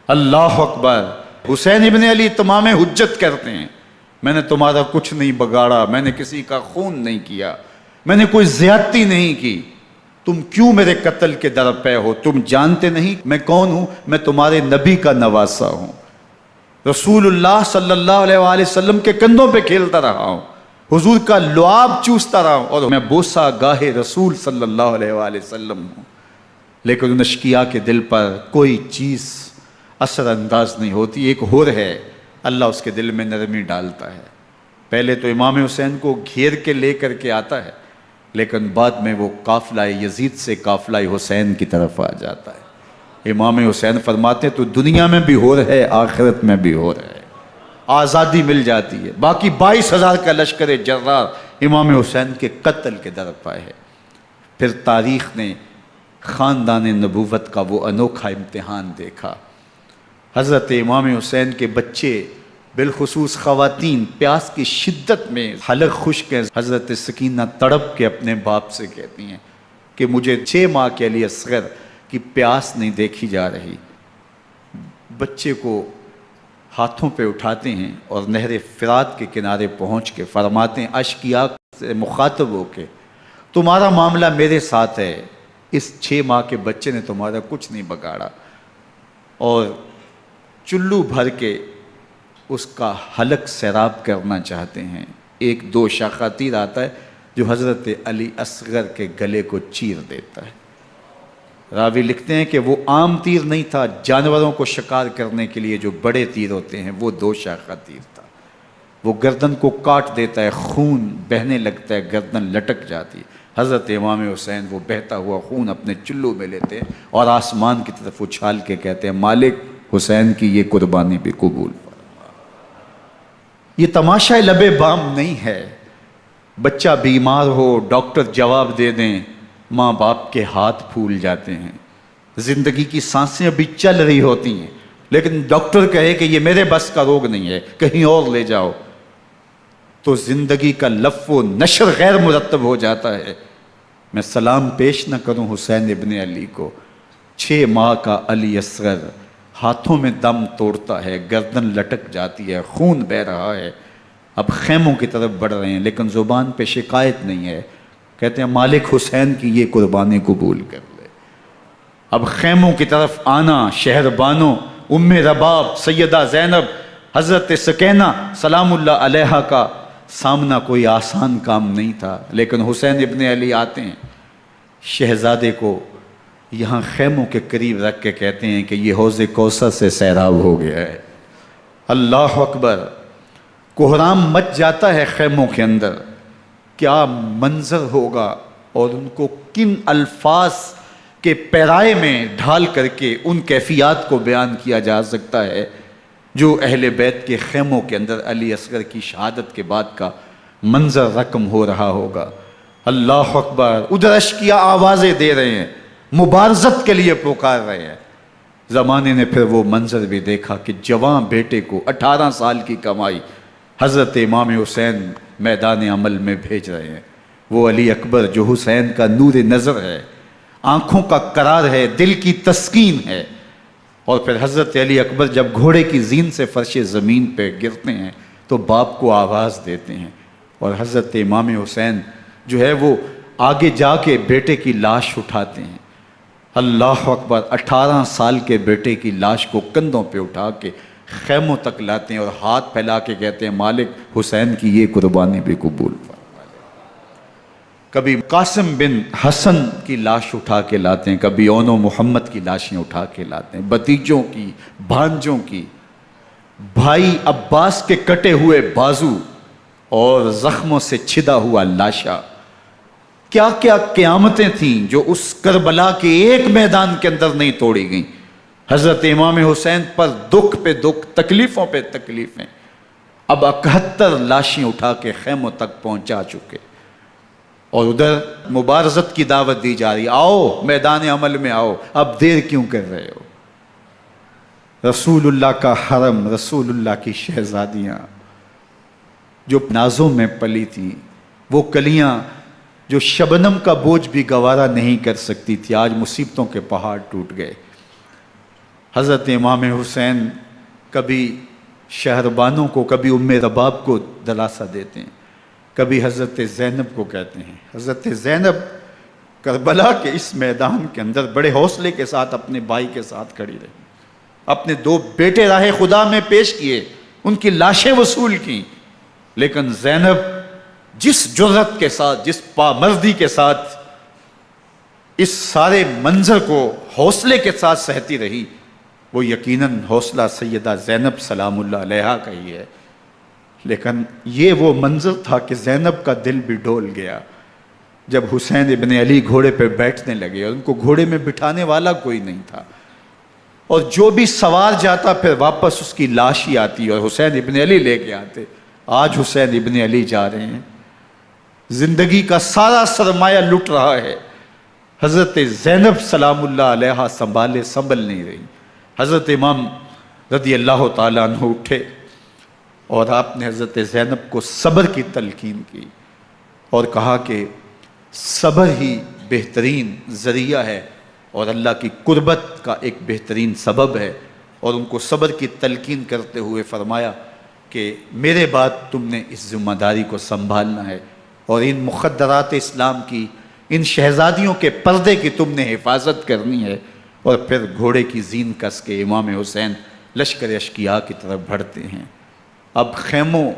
اللہ اکبر۔ حسین ابن علی تمام حجت کرتے ہیں میں نے تمہارا کچھ نہیں بگاڑا، میں نے کسی کا خون نہیں کیا، میں نے کوئی زیادتی نہیں کی، تم کیوں میرے قتل کے در پہ ہو؟ تم جانتے نہیں میں کون ہوں؟ میں تمہارے نبی کا نواسا ہوں، رسول اللہ صلی اللہ علیہ وآلہ وسلم کے کندھوں پہ کھیلتا رہا ہوں، حضور کا لعاب چوستا رہا ہوں، اور میں بوسہ گاہ رسول صلی اللہ علیہ وآلہ وسلم ہوں۔ لیکن ان اشقیاء کے دل پر کوئی چیز اثر انداز نہیں ہوتی۔ ایک ہور ہے، اللہ اس کے دل میں نرمی ڈالتا ہے۔ پہلے تو امام حسین کو گھیر کے لے کر کے آتا ہے، لیکن بعد میں وہ قافلہ یزید سے قافلہ حسین کی طرف آ جاتا ہے۔ امام حسین فرماتے ہیں تو دنیا میں بھی ہور ہے، آخرت میں بھی ہور ہے، آزادی مل جاتی ہے۔ باقی 22,000 کا لشکر جرار امام حسین کے قتل کے در پہ ہے۔ پھر تاریخ نے خاندان نبوت کا وہ انوکھا امتحان دیکھا۔ حضرت امام حسین کے بچے بالخصوص خواتین پیاس کی شدت میں حلق خشک ہیں۔ حضرت سکینہ تڑپ کے اپنے باپ سے کہتی ہیں کہ مجھے 6 ماہ کے لیے اصغر کی پیاس نہیں دیکھی جا رہی۔ بچے کو ہاتھوں پہ اٹھاتے ہیں اور نہر فرات کے کنارے پہنچ کے فرماتے ہیں اشقیاء سے مخاطب ہو کے تمہارا معاملہ میرے ساتھ ہے، اس 6 ماہ کے بچے نے تمہارا کچھ نہیں بگاڑا، اور چلو بھر کے اس کا حلق سیراب کرنا چاہتے ہیں۔ ایک 2 شاخہ تیر آتا ہے جو حضرت علی اصغر کے گلے کو چیر دیتا ہے۔ راوی لکھتے ہیں کہ وہ عام تیر نہیں تھا، جانوروں کو شکار کرنے کے لیے جو بڑے تیر ہوتے ہیں وہ 2 شاخہ تیر تھا۔ وہ گردن کو کاٹ دیتا ہے، خون بہنے لگتا ہے، گردن لٹک جاتی ہے۔ حضرت امام حسین وہ بہتا ہوا خون اپنے چلو میں لیتے ہیں اور آسمان کی طرف اچھال کے کہتے ہیں مالک حسین کی یہ قربانی بھی قبول فرما۔ یہ تماشا لب بام نہیں ہے۔ بچہ بیمار ہو، ڈاکٹر جواب دے دیں، ماں باپ کے ہاتھ پھول جاتے ہیں۔ زندگی کی سانسیں ابھی چل رہی ہوتی ہیں، لیکن ڈاکٹر کہے کہ یہ میرے بس کا روگ نہیں ہے، کہیں اور لے جاؤ، تو زندگی کا لف و نشر غیر مرتب ہو جاتا ہے۔ میں سلام پیش نہ کروں حسین ابن علی کو، 6 ماہ کا علی اصغر ہاتھوں میں دم توڑتا ہے، گردن لٹک جاتی ہے، خون بہہ رہا ہے۔ اب خیموں کی طرف بڑھ رہے ہیں لیکن زبان پہ شکایت نہیں ہے، کہتے ہیں مالک حسین کی یہ قربانی قبول کر لے۔ اب خیموں کی طرف آنا، شہر بانوں ام رباب سیدہ زینب حضرت سکینہ سلام اللہ علیہا کا سامنا کوئی آسان کام نہیں تھا، لیکن حسین ابن علی آتے ہیں، شہزادے کو یہاں خیموں کے قریب رکھ کے کہتے ہیں کہ یہ حوض کوثر سے سیراب ہو گیا ہے۔ اللہ اکبر، کوہرام مچ جاتا ہے خیموں کے اندر، کیا منظر ہوگا اور ان کو کن الفاظ کے پیرائے میں ڈھال کر کے ان کیفیات کو بیان کیا جا سکتا ہے جو اہل بیت کے خیموں کے اندر علی اصغر کی شہادت کے بعد کا منظر رقم ہو رہا ہوگا۔ اللہ اکبر، ادھر عشقیہ آوازیں دے رہے ہیں، مبارزت کے لیے پکار رہے ہیں۔ زمانے نے پھر وہ منظر بھی دیکھا کہ جوان بیٹے کو 18 سال کی کمائی حضرت امام حسین میدان عمل میں بھیج رہے ہیں۔ وہ علی اکبر جو حسین کا نور نظر ہے، آنکھوں کا قرار ہے، دل کی تسکین ہے۔ اور پھر حضرت علی اکبر جب گھوڑے کی زین سے فرش زمین پہ گرتے ہیں تو باپ کو آواز دیتے ہیں، اور حضرت امام حسین جو ہے وہ آگے جا کے بیٹے کی لاش اٹھاتے ہیں۔ اللہ اکبر، 18 سال کے بیٹے کی لاش کو کندھوں پہ اٹھا کے خیموں تک لاتے ہیں اور ہاتھ پھیلا کے کہتے ہیں مالک حسین کی یہ قربانی بھی قبول فرما۔ کبھی قاسم بن حسن کی لاش اٹھا کے لاتے ہیں، کبھی اون و محمد کی لاشیں اٹھا کے لاتے ہیں، بھتیجوں کی، بھانجوں کی، بھائی عباس کے کٹے ہوئے بازو اور زخموں سے چھدا ہوا لاشا۔ کیا کیا قیامتیں تھیں جو اس کربلا کے ایک میدان کے اندر نہیں توڑی گئیں۔ حضرت امام حسین پر دکھ پہ دکھ، تکلیفوں پہ تکلیفیں۔ اب 71 لاشیں اٹھا کے خیموں تک پہنچا چکے، اور ادھر مبارزت کی دعوت دی جا رہی، آؤ میدان عمل میں آؤ، اب دیر کیوں کر رہے ہو۔ رسول اللہ کا حرم، رسول اللہ کی شہزادیاں جو نازوں میں پلی تھیں، وہ کلیاں جو شبنم کا بوجھ بھی گوارا نہیں کر سکتی تھی، آج مصیبتوں کے پہاڑ ٹوٹ گئے۔ حضرت امام حسین کبھی شہربانوں کو، کبھی ام رباب کو دلاسا دیتے ہیں، کبھی حضرت زینب کو کہتے ہیں۔ حضرت زینب کربلا کے اس میدان کے اندر بڑے حوصلے کے ساتھ اپنے بھائی کے ساتھ کھڑی رہی، اپنے 2 بیٹے راہ خدا میں پیش کیے، ان کی لاشیں وصول کیں، لیکن زینب جس جرأت کے ساتھ، جس پامردی کے ساتھ اس سارے منظر کو حوصلے کے ساتھ سہتی رہی، وہ یقیناً حوصلہ سیدہ زینب سلام اللہ علیہا کا ہی ہے۔ لیکن یہ وہ منظر تھا کہ زینب کا دل بھی ڈول گیا جب حسین ابن علی گھوڑے پہ بیٹھنے لگے اور ان کو گھوڑے میں بٹھانے والا کوئی نہیں تھا، اور جو بھی سوار جاتا پھر واپس اس کی لاش ہی آتی اور حسین ابن علی لے کے آتے۔ آج حسین ابن علی جا رہے ہیں، زندگی کا سارا سرمایہ لٹ رہا ہے، حضرت زینب سلام اللہ علیہا سنبھل نہیں رہی۔ حضرت امام رضی اللہ تعالیٰ عنہ اٹھے اور آپ نے حضرت زینب کو صبر کی تلقین کی اور کہا کہ صبر ہی بہترین ذریعہ ہے اور اللہ کی قربت کا ایک بہترین سبب ہے، اور ان کو صبر کی تلقین کرتے ہوئے فرمایا کہ میرے بعد تم نے اس ذمہ داری کو سنبھالنا ہے اور ان مخدرات اسلام کی، ان شہزادیوں کے پردے کی تم نے حفاظت کرنی ہے۔ اور پھر گھوڑے کی زین کس کے امام حسین لشکر اشقیاء کی طرف بڑھتے ہیں۔ اب خیموں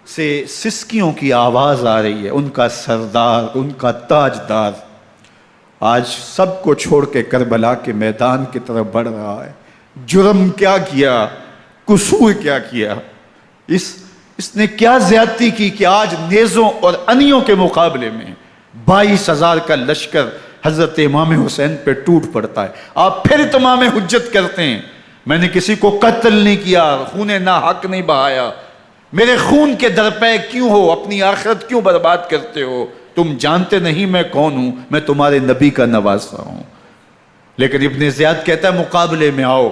سے سسکیوں کی آواز آ رہی ہے، ان کا سردار، ان کا تاجدار آج سب کو چھوڑ کے کربلا کے میدان کی طرف بڑھ رہا ہے۔ جرم کیا کیا، قصور کیا کیا، اس نے کیا زیادتی کی کہ آج نیزوں اور انیوں کے مقابلے میں 22,000 کا لشکر حضرت امام حسین پہ ٹوٹ پڑتا ہے۔ آپ پھر اتمام حجت کرتے ہیں، میں نے کسی کو قتل نہیں کیا، خون ناحق نہیں بہایا، میرے خون کے درپے کیوں ہو، اپنی آخرت کیوں برباد کرتے ہو، تم جانتے نہیں میں کون ہوں، میں تمہارے نبی کا نواسا ہوں۔ لیکن ابن زیاد کہتا ہے مقابلے میں آؤ۔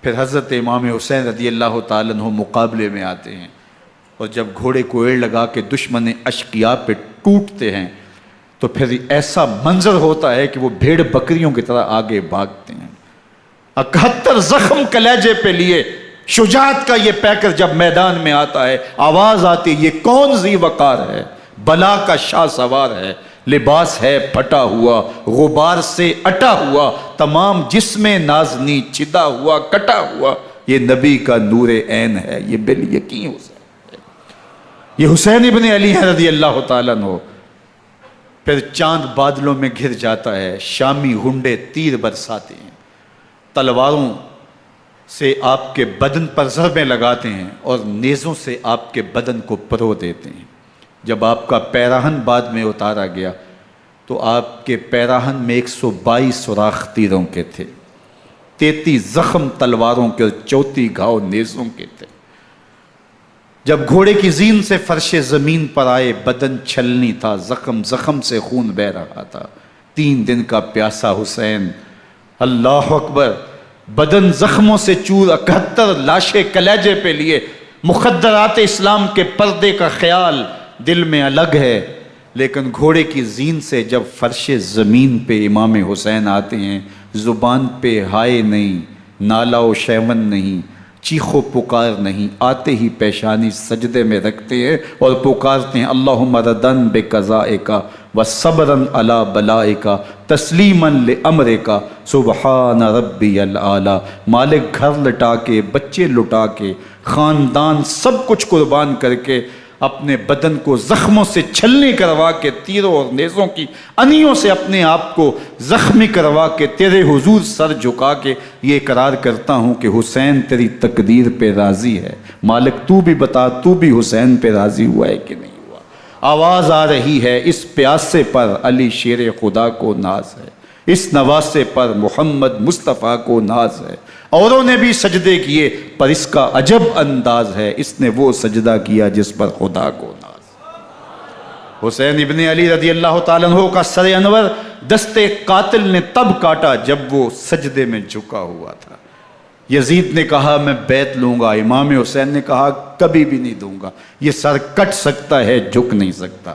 پھر حضرت امام حسین رضی اللہ تعالیٰ عنہ مقابلے میں آتے ہیں، اور جب گھوڑے کو ایڑ لگا کے دشمن اشقیاء پہ ٹوٹتے ہیں تو پھر ایسا منظر ہوتا ہے کہ وہ بھیڑ بکریوں کی طرح آگے بھاگتے ہیں۔ 71 زخم کلیجے پہ لیے شجاعت کا یہ پیکر جب میدان میں آتا ہے، آواز آتی ہے یہ کون ذی وقار ہے، بلا کا شاہ سوار ہے، لباس ہے پھٹا ہوا غبار سے اٹا ہوا، تمام جسم نازنی چھدا ہوا کٹا ہوا، یہ نبی کا نور عین ہے، یہ بالیقین حسین ہے، یہ حسین ابن علی ہے رضی اللہ تعالیٰ عنہ۔ پھر چاند بادلوں میں گھر جاتا ہے، شامی غنڈے تیر برساتے ہیں، تلواروں سے آپ کے بدن پر ضربیں لگاتے ہیں اور نیزوں سے آپ کے بدن کو پرو دیتے ہیں۔ جب آپ کا پیراہن بعد میں اتارا گیا تو آپ کے پیراہن میں 122 سوراخ تیروں کے تھے، 33 زخم تلواروں کے اور 34 گھاؤ نیزوں کے تھے۔ جب گھوڑے کی زین سے فرش زمین پر آئے، بدن چھلنی تھا، زخم زخم سے خون بہ رہا تھا، 3 دن کا پیاسا حسین، اللہ اکبر، بدن زخموں سے چور، 71 لاشیں کلیجے پہ لیے، مخدرات اسلام کے پردے کا خیال دل میں الگ ہے، لیکن گھوڑے کی زین سے جب فرش زمین پہ امام حسین آتے ہیں، زبان پہ ہائے نہیں، نالا و شیون نہیں، چیخ و پکار نہیں، آتے ہی پیشانی سجدے میں رکھتے ہیں اور پکارتے ہیں اللہم ردن بقضائک وصبرن علی بلائک تسلیما لامرک سبحان ربی الاعلی۔ مالک گھر لٹا کے، بچے لٹا کے، خاندان سب کچھ قربان کر کے، اپنے بدن کو زخموں سے چھلنی کروا کے، تیروں اور نیزوں کی انیوں سے اپنے آپ کو زخمی کروا کے، تیرے حضور سر جھکا کے یہ اقرار کرتا ہوں کہ حسین تیری تقدیر پہ راضی ہے، مالک تو بھی بتا، تو بھی حسین پہ راضی ہوا ہے کہ نہیں ہوا؟ آواز آ رہی ہے، اس پیاسے پر علی شیر خدا کو ناز ہے، اس نواسے پر محمد مصطفیٰ کو ناز ہے، اوروں نے بھی سجدے کیے پر اس کا عجب انداز ہے، اس نے وہ سجدہ کیا جس پر خدا کو ناز۔ حسین ابن علی رضی اللہ تعالیٰ عنہ کا سر انور دستے قاتل نے تب کاٹا جب وہ سجدے میں جھکا ہوا تھا۔ یزید نے کہا میں بیعت لوں گا، امام حسین نے کہا کبھی بھی نہیں دوں گا، یہ سر کٹ سکتا ہے جھک نہیں سکتا۔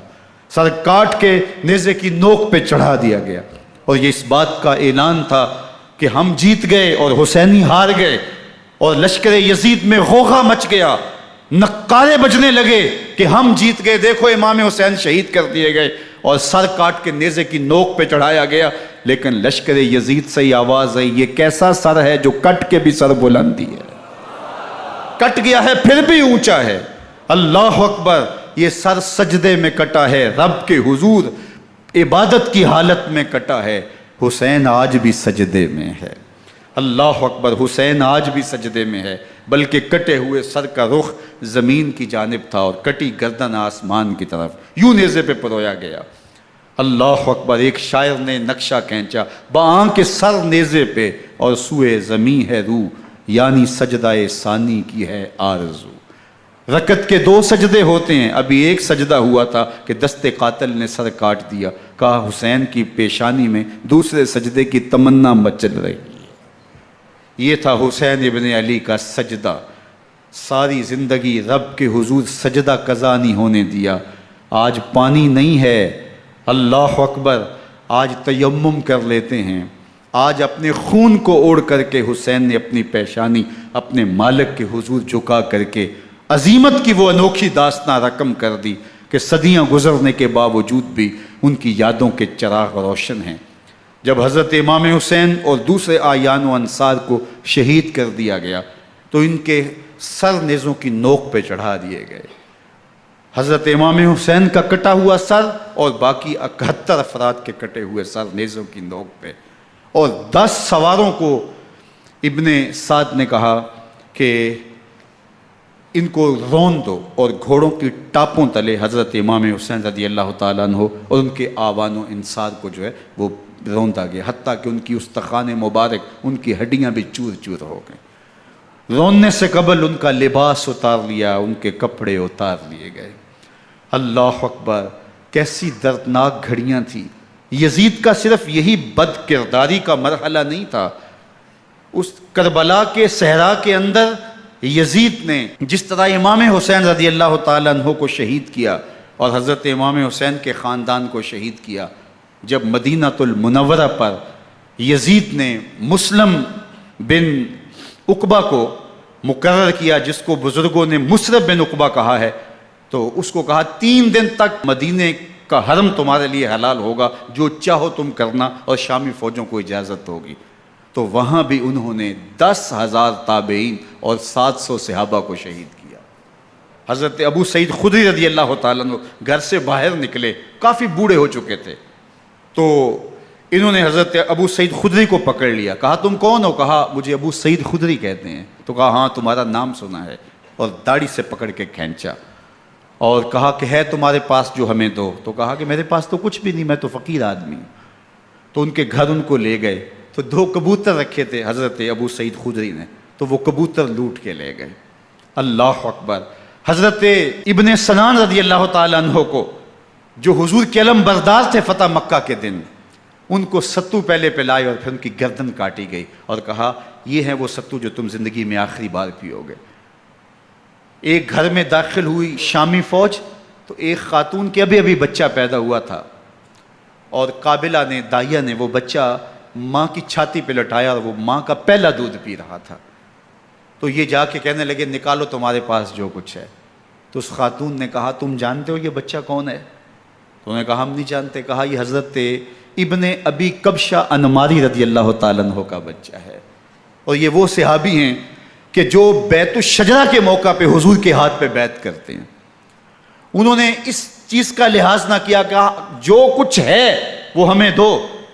سر کاٹ کے نیزے کی نوک پہ چڑھا دیا گیا اور یہ اس بات کا اعلان تھا کہ ہم جیت گئے اور حسینی ہار گئے، اور لشکر یزید میں غوغا مچ گیا، نقارے بجنے لگے کہ ہم جیت گئے، دیکھو امام حسین شہید کر دیے گئے، اور سر کاٹ کے نیزے کی نوک پہ چڑھایا گیا۔ لیکن لشکر یزید سے ہی آواز آئی یہ کیسا سر ہے جو کٹ کے بھی سر بلندی ہے، کٹ گیا ہے پھر بھی اونچا ہے، اللہ اکبر، یہ سر سجدے میں کٹا ہے، رب کے حضور عبادت کی حالت میں کٹا ہے، حسین آج بھی سجدے میں ہے، اللہ اکبر، حسین آج بھی سجدے میں ہے، بلکہ کٹے ہوئے سر کا رخ زمین کی جانب تھا اور کٹی گردن آسمان کی طرف، یوں نیزے پہ پرویا گیا، اللہ اکبر۔ ایک شاعر نے نقشہ کھینچا، بآنکھ سر نیزے پہ اور سوئے زمین ہے روح، یعنی سجدہ ثانی کی ہے آرزو۔ رکعت کے 2 سجدے ہوتے ہیں، ابھی ایک سجدہ ہوا تھا کہ دست قاتل نے سر کاٹ دیا، کہا حسین کی پیشانی میں دوسرے سجدے کی تمنا مچل رہی ہے۔ یہ تھا حسین ابن علی کا سجدہ، ساری زندگی رب کے حضور سجدہ قضا نہیں ہونے دیا۔ آج پانی نہیں ہے، اللہ اکبر، آج تیمم کر لیتے ہیں، آج اپنے خون کو اوڑھ کر کے حسین نے اپنی پیشانی اپنے مالک کے حضور جھکا کر کے عظیمت کی وہ انوکھی داستان رقم کر دی کہ صدیاں گزرنے کے باوجود بھی ان کی یادوں کے چراغ روشن ہیں۔ جب حضرت امام حسین اور دوسرے آیان و انصار کو شہید کر دیا گیا تو ان کے سر نیزوں کی نوک پہ چڑھا دیے گئے، حضرت امام حسین کا کٹا ہوا سر اور باقی 71 افراد کے کٹے ہوئے سر نیزوں کی نوک پہ، اور 10 سواروں کو ابن سعد نے کہا کہ ان کو رون دو، اور گھوڑوں کی ٹاپوں تلے حضرت امام حسین رضی اللہ تعالیٰ عنہ اور ان کے آوان و انصار کو جو ہے وہ روندا گیا، حتیٰ کہ ان کی استخوان مبارک، ان کی ہڈیاں بھی چور چور ہو گئیں۔ روننے سے قبل ان کا لباس اتار لیا، ان کے کپڑے اتار لیے گئے، اللہ اکبر، کیسی دردناک گھڑیاں تھیں۔ یزید کا صرف یہی بد کرداری کا مرحلہ نہیں تھا، اس کربلا کے صحرا کے اندر یزید نے جس طرح امام حسین رضی اللہ تعالیٰ عنہ کو شہید کیا اور حضرت امام حسین کے خاندان کو شہید کیا، جب مدینہ المنورہ پر یزید نے مسلم بن عقبہ کو مقرر کیا، جس کو بزرگوں نے مصرب بن عقبہ کہا ہے، تو اس کو کہا 3 دن تک مدینے کا حرم تمہارے لیے حلال ہوگا، جو چاہو تم کرنا، اور شامی فوجوں کو اجازت ہوگی۔ تو وہاں بھی انہوں نے 10,000 تابعین اور 700 صحابہ کو شہید کیا۔ حضرت ابو سعید خدری رضی اللہ تعالیٰ عنہ گھر سے باہر نکلے، کافی بوڑھے ہو چکے تھے، تو انہوں نے حضرت ابو سعید خدری کو پکڑ لیا، کہا تم کون ہو؟ کہا مجھے ابو سعید خدری کہتے ہیں۔ تو کہا ہاں تمہارا نام سنا ہے، اور داڑھی سے پکڑ کے کھینچا اور کہا کہ ہے تمہارے پاس جو ہمیں دو؟ تو کہا کہ میرے پاس تو کچھ بھی نہیں، میں تو فقیر آدمی ہوں۔ تو ان کے گھر ان کو لے گئے، تو 2 کبوتر رکھے تھے حضرت ابو سعید خدری نے، تو وہ کبوتر لوٹ کے لے گئے۔ اللہ اکبر۔ حضرت ابن سنان رضی اللہ تعالیٰ عنہ کو، جو حضور کے علم بردار تھے فتح مکہ کے دن، ان کو ستو پہلے پلائے اور پھر ان کی گردن کاٹی گئی، اور کہا یہ ہے وہ ستو جو تم زندگی میں آخری بار پیو گے۔ ایک گھر میں داخل ہوئی شامی فوج، تو ایک خاتون کے ابھی بچہ پیدا ہوا تھا، اور قابلہ نے، دائیا نے، وہ بچہ ماں کی چھاتی پہ لٹایا، اور وہ ماں کا پہلا دودھ پی رہا تھا۔ تو یہ جا کے کہنے لگے نکالو تمہارے پاس جو کچھ ہے۔ تو اس خاتون نے کہا تم جانتے ہو یہ بچہ کون ہے؟ تو انہوں نے کہا ہم نہیں جانتے۔ کہا یہ حضرت ابن ابی کبشہ انماری رضی اللہ تعالیٰ عنہ کا بچہ ہے، اور یہ وہ صحابی ہیں کہ جو بیت الشجرہ کے موقع پہ حضور کے ہاتھ پہ بیعت کرتے ہیں۔ انہوں نے اس چیز کا لحاظ نہ کیا کہ جو کچھ ہے وہ ہمیں دو،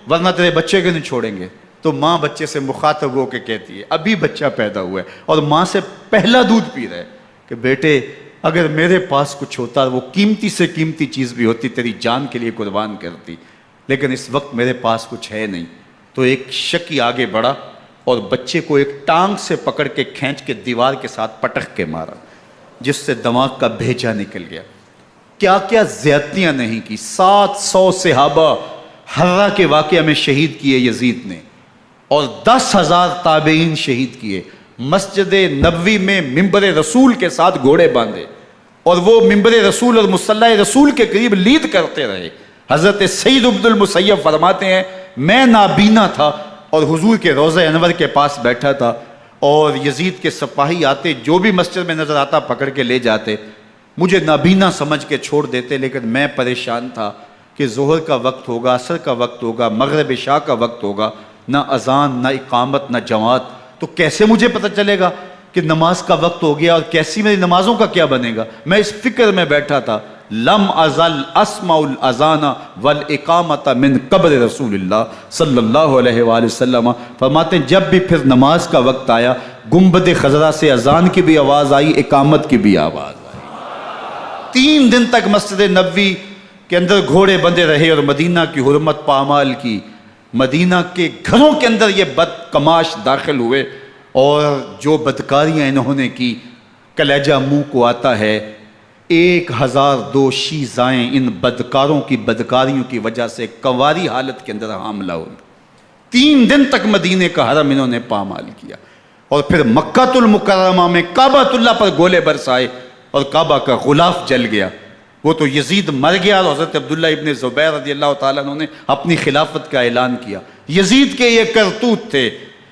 ورنہ تیرے بچے کو نہیں چھوڑیں گے۔ تو ماں بچے سے مخاطب ہو کے کہتی ہے، ابھی بچہ پیدا ہوا ہے اور ماں سے پہلا دودھ پی رہا ہے، کہ بیٹے اگر میرے پاس کچھ ہوتا، وہ قیمتی سے قیمتی چیز بھی ہوتی، تیری جان کے لیے قربان کرتی، لیکن اس وقت میرے پاس کچھ ہے نہیں۔ تو ایک شکی آگے بڑھا اور بچے کو ایک ٹانگ سے پکڑ کے کھینچ کے دیوار کے ساتھ پٹک کے مارا، جس سے دماغ کا بھیجا نکل گیا۔ کیا کیا زیادتیاں نہیں کی۔ 700 صحابہ حرہ کے واقعہ میں شہید کیے یزید نے، اور 10,000 تابعین شہید کیے۔ مسجد نبوی میں ممبر رسول کے ساتھ گھوڑے باندھے، اور وہ ممبر رسول اور مصلی رسول کے قریب لید کرتے رہے۔ حضرت سعید عبد المسیب فرماتے ہیں میں نابینا تھا اور حضور کے روضہ انور کے پاس بیٹھا تھا، اور یزید کے سپاہی آتے، جو بھی مسجد میں نظر آتا پکڑ کے لے جاتے، مجھے نابینا سمجھ کے چھوڑ دیتے، لیکن میں پریشان تھا کہ ظہر کا وقت ہوگا، عصر کا وقت ہوگا، مغرب عشاء کا وقت ہوگا، نہ اذان، نہ اقامت، نہ جماعت، تو کیسے مجھے پتہ چلے گا کہ نماز کا وقت ہو گیا، اور کیسی میری نمازوں کا کیا بنے گا؟ میں اس فکر میں بیٹھا تھا۔ لم ازل اسمع الاذان والاقامت من قبر رسول اللہ صلی اللہ علیہ وآلہ وسلم۔ فرماتے ہیں جب بھی پھر نماز کا وقت آیا، گنبد خضرا سے اذان کی بھی آواز آئی، اقامت کی بھی آواز آئی۔ 3 دن تک مسجد نبوی کے اندر گھوڑے بندے رہے، اور مدینہ کی حرمت پامال کی۔ مدینہ کے گھروں کے اندر یہ بدکماش داخل ہوئے، اور جو بدکاریاں انہوں نے کی کلیجہ منہ کو آتا ہے۔ 1002 شیزائیں ان بدکاروں کی بدکاریوں کی وجہ سے کنواری حالت کے اندر حاملہ ہوئی۔ 3 دن تک مدینے کا حرم انہوں نے پامال کیا، اور پھر مکہ المکرمہ میں کعبہ اللہ پر گولے برسائے، اور کعبہ کا غلاف جل گیا۔ وہ تو یزید مر گیا، اور حضرت عبداللہ ابن زبیر رضی اللہ تعالیٰ عنہ نے اپنی خلافت کا اعلان کیا۔ یزید کے یہ کرتوت تھے،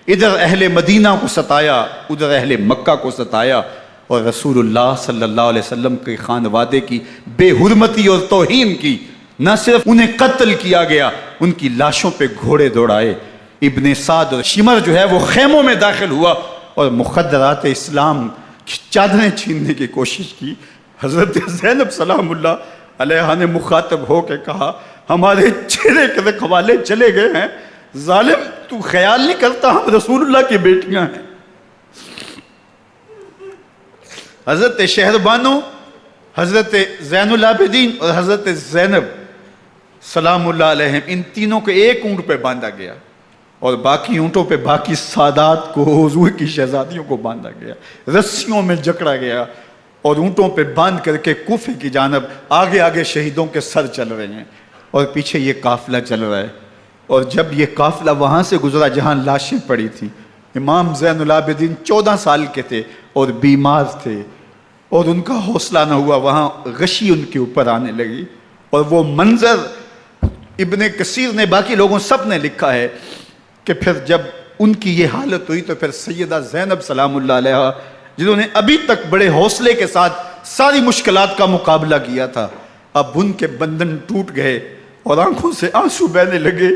ادھر اہل مدینہ کو ستایا، ادھر اہل مکہ کو ستایا، اور رسول اللہ صلی اللہ علیہ وسلم کے خانوادے کی بے حرمتی اور توہین کی۔ نہ صرف انہیں قتل کیا گیا، ان کی لاشوں پہ گھوڑے دوڑائے۔ ابن سعد اور شمر جو ہے وہ خیموں میں داخل ہوا، اور مخدرات اسلام کی چادریں چھیننے کی کوشش کی۔ حضرت زینب سلام اللہ علیہ نے مخاطب ہو کے کہا ہمارے چہرے کے رکھوالے چلے گئے ہیں، ظالم تو خیال نہیں کرتا ہم رسول اللہ کی بیٹیاں ہیں۔ حضرت شہربانو، حضرت زین العابدین اور حضرت زینب سلام اللہ علیہم، ان تینوں کو ایک اونٹ پہ باندھا گیا، اور باقی اونٹوں پہ باقی سادات کو، حضور کی شہزادیوں کو باندھا گیا، رسیوں میں جکڑا گیا، اور اونٹوں پہ باندھ کر کے کوفے کی جانب آگے آگے شہیدوں کے سر چل رہے ہیں، اور پیچھے یہ قافلہ چل رہا ہے۔ اور جب یہ قافلہ وہاں سے گزرا جہاں لاشیں پڑی تھیں، امام زین العابدین 14 سال کے تھے اور بیمار تھے، اور ان کا حوصلہ نہ ہوا، وہاں غشی ان کے اوپر آنے لگی، اور وہ منظر ابن کثیر نے، باقی لوگوں سب نے لکھا ہے کہ پھر جب ان کی یہ حالت ہوئی تو پھر سیدہ زینب سلام اللہ علیہ، جنہوں نے ابھی تک بڑے حوصلے کے ساتھ ساری مشکلات کا مقابلہ کیا تھا، اب ان کے بندھن ٹوٹ گئے اور آنکھوں سے آنسو بہنے لگے،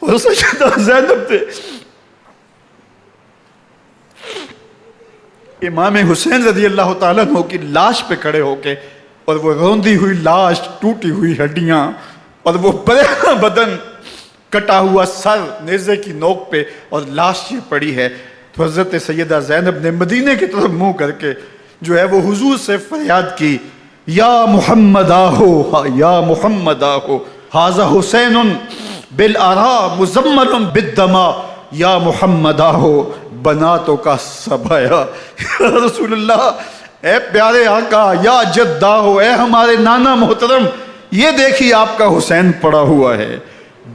اور سیدہ زینب تھے امام حسین رضی اللہ تعالیٰ عنہ کی لاش پہ کھڑے ہو کے، اور وہ روندی ہوئی لاش، ٹوٹی ہوئی ہڈیاں، اور وہ برینا بدن، کٹا ہوا سر نیزے کی نوک پہ، اور لاش یہ پڑی ہے. تو حضرت سیدہ زینب نے مدینے کی طرف منہ کر کے جو ہے وہ حضور سے فریاد کی، یا محمد آہو، یا محمد آہو، ھذا حسین بالآراء مزمل بالدماء، یا محمد آہو بناتوں کا سبایا. یا رسول اللہ، اے پیارے آقا، یا جد آہو، اے ہمارے نانا محترم، یہ دیکھیے آپ کا حسین پڑا ہوا ہے.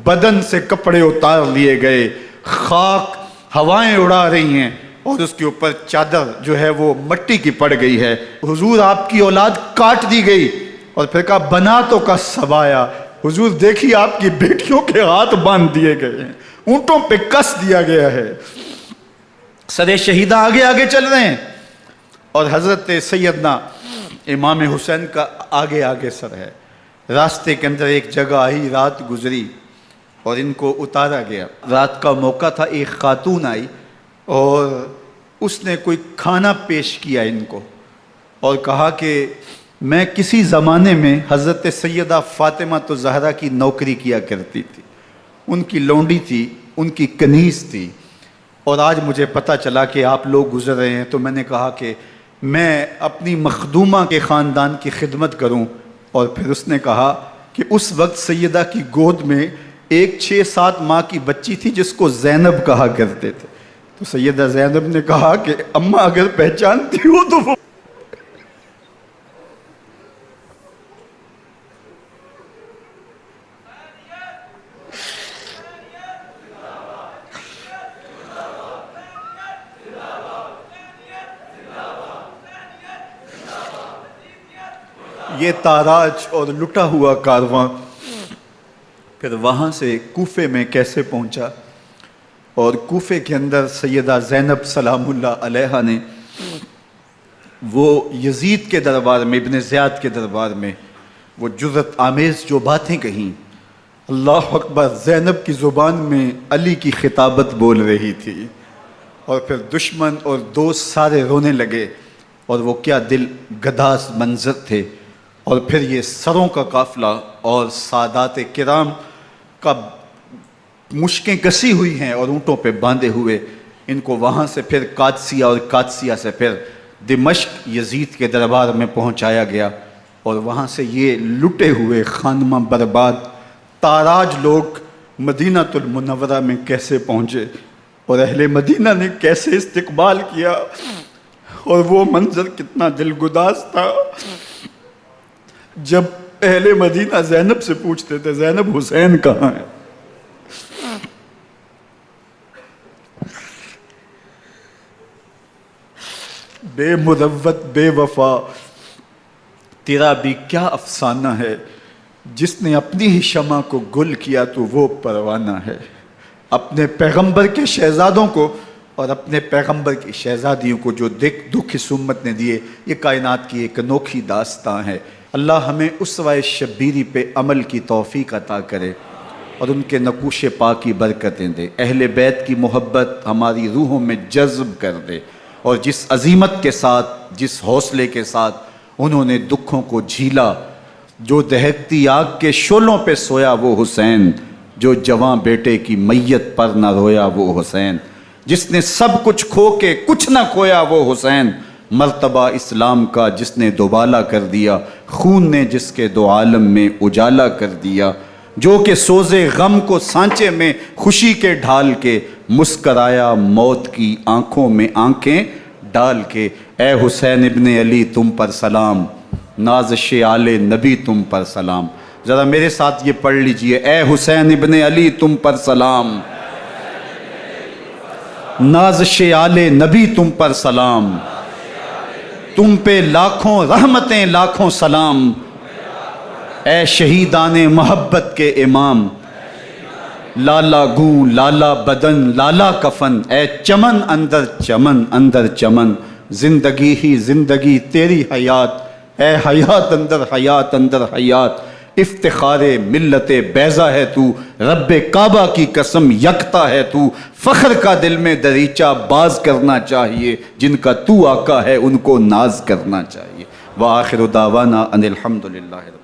بدن سے کپڑے اتار لیے گئے، خاک ہوائیں اڑا رہی ہیں، اور اس کے اوپر چادر جو ہے وہ مٹی کی پڑ گئی ہے. حضور آپ کی اولاد کاٹ دی گئی، اور پھر کہا بناتوں کا سبایا. حضور دیکھیے آپ کی بیٹیوں کے ہاتھ باندھ دیے گئے ہیں، اونٹوں پہ کس دیا گیا ہے، سر شہیدہ آگے آگے چل رہے ہیں، اور حضرت سیدنا امام حسین کا آگے آگے سر ہے. راستے کے اندر ایک جگہ آئی، رات گزری اور ان کو اتارا گیا. رات کا موقع تھا، ایک خاتون آئی اور اس نے کوئی کھانا پیش کیا ان کو، اور کہا کہ میں کسی زمانے میں حضرت سیدہ فاطمہ تو زہرا کی نوکری کیا کرتی تھی، ان کی لونڈی تھی، ان کی کنیز تھی، اور آج مجھے پتہ چلا کہ آپ لوگ گزر رہے ہیں، تو میں نے کہا کہ میں اپنی مخدومہ کے خاندان کی خدمت کروں. اور پھر اس نے کہا کہ اس وقت سیدہ کی گود میں ایک 6-7 ماہ کی بچی تھی جس کو زینب کہا کرتے تھے. تو سیدہ زینب نے کہا کہ اماں اگر پہچانتی ہو تو وہ یہ تاراج اور لٹا ہوا کارواں پھر وہاں سے کوفے میں کیسے پہنچا، اور کوفے کے اندر سیدہ زینب سلام اللہ علیہا نے وہ یزید کے دربار میں، ابن زیاد کے دربار میں وہ جرأت آمیز جو باتیں کہیں. اللہ اکبر، زینب کی زبان میں علی کی خطابت بول رہی تھی، اور پھر دشمن اور دوست سارے رونے لگے، اور وہ کیا دل گداز منظر تھے. اور پھر یہ سروں کا قافلہ اور سادات کرام کا مشکیں کسی ہوئی ہیں اور اونٹوں پہ باندھے ہوئے، ان کو وہاں سے پھر قادسیہ، اور قادسیہ سے پھر دمشق یزید کے دربار میں پہنچایا گیا. اور وہاں سے یہ لٹے ہوئے خانمہ برباد تاراج لوگ مدینہ المنورہ میں کیسے پہنچے، اور اہل مدینہ نے کیسے استقبال کیا، اور وہ منظر کتنا دلگداز تھا جب اہل مدینہ زینب سے پوچھتے تھے زینب حسین کہاں ہے. بے مروت بے وفا تیرا بھی کیا افسانہ ہے، جس نے اپنی ہی شمع کو گل کیا تو وہ پروانہ ہے. اپنے پیغمبر کے شہزادوں کو اور اپنے پیغمبر کی شہزادیوں کو جو دکھ اس امت نے دیے، یہ کائنات کی ایک انوکھی داستان ہے. اللہ ہمیں اسوہ شبیری پہ عمل کی توفیق عطا کرے اور ان کے نقوش پاک کی برکتیں دے. اہل بیت کی محبت ہماری روحوں میں جذب کر دے، اور جس عظیمت کے ساتھ، جس حوصلے کے ساتھ انہوں نے دکھوں کو جھیلا، جو دہکتی آگ کے شعلوں پہ سویا وہ حسین، جو جواں بیٹے کی میت پر نہ رویا وہ حسین، جس نے سب کچھ کھو کے کچھ نہ کھویا وہ حسین، مرتبہ اسلام کا جس نے دوبالا کر دیا، خون نے جس کے دو عالم میں اجالا کر دیا، جو کہ سوزے غم کو سانچے میں خوشی کے ڈھال کے، مسکرایا موت کی آنکھوں میں آنکھیں ڈال کے. اے حسین ابن علی تم پر سلام، نازش آل نبی تم پر سلام. ذرا میرے ساتھ یہ پڑھ لیجئے، اے حسین ابن علی تم پر سلام، نازش آل نبی تم پر سلام، تم پہ لاکھوں رحمتیں لاکھوں سلام. اے شہیدان محبت کے امام، لالا گوں لالا بدن لالا کفن، اے چمن اندر چمن، زندگی ہی زندگی تیری حیات اے حیات اندر حیات اندر حیات، افتخار ملت بیضا ہے تو، رب کعبہ کی قسم یکتا ہے تو، فخر کا دل میں دریچہ باز کرنا چاہیے، جن کا تو آقا ہے ان کو ناز کرنا چاہیے۔ وآخر دعوانا ان الحمد للہ۔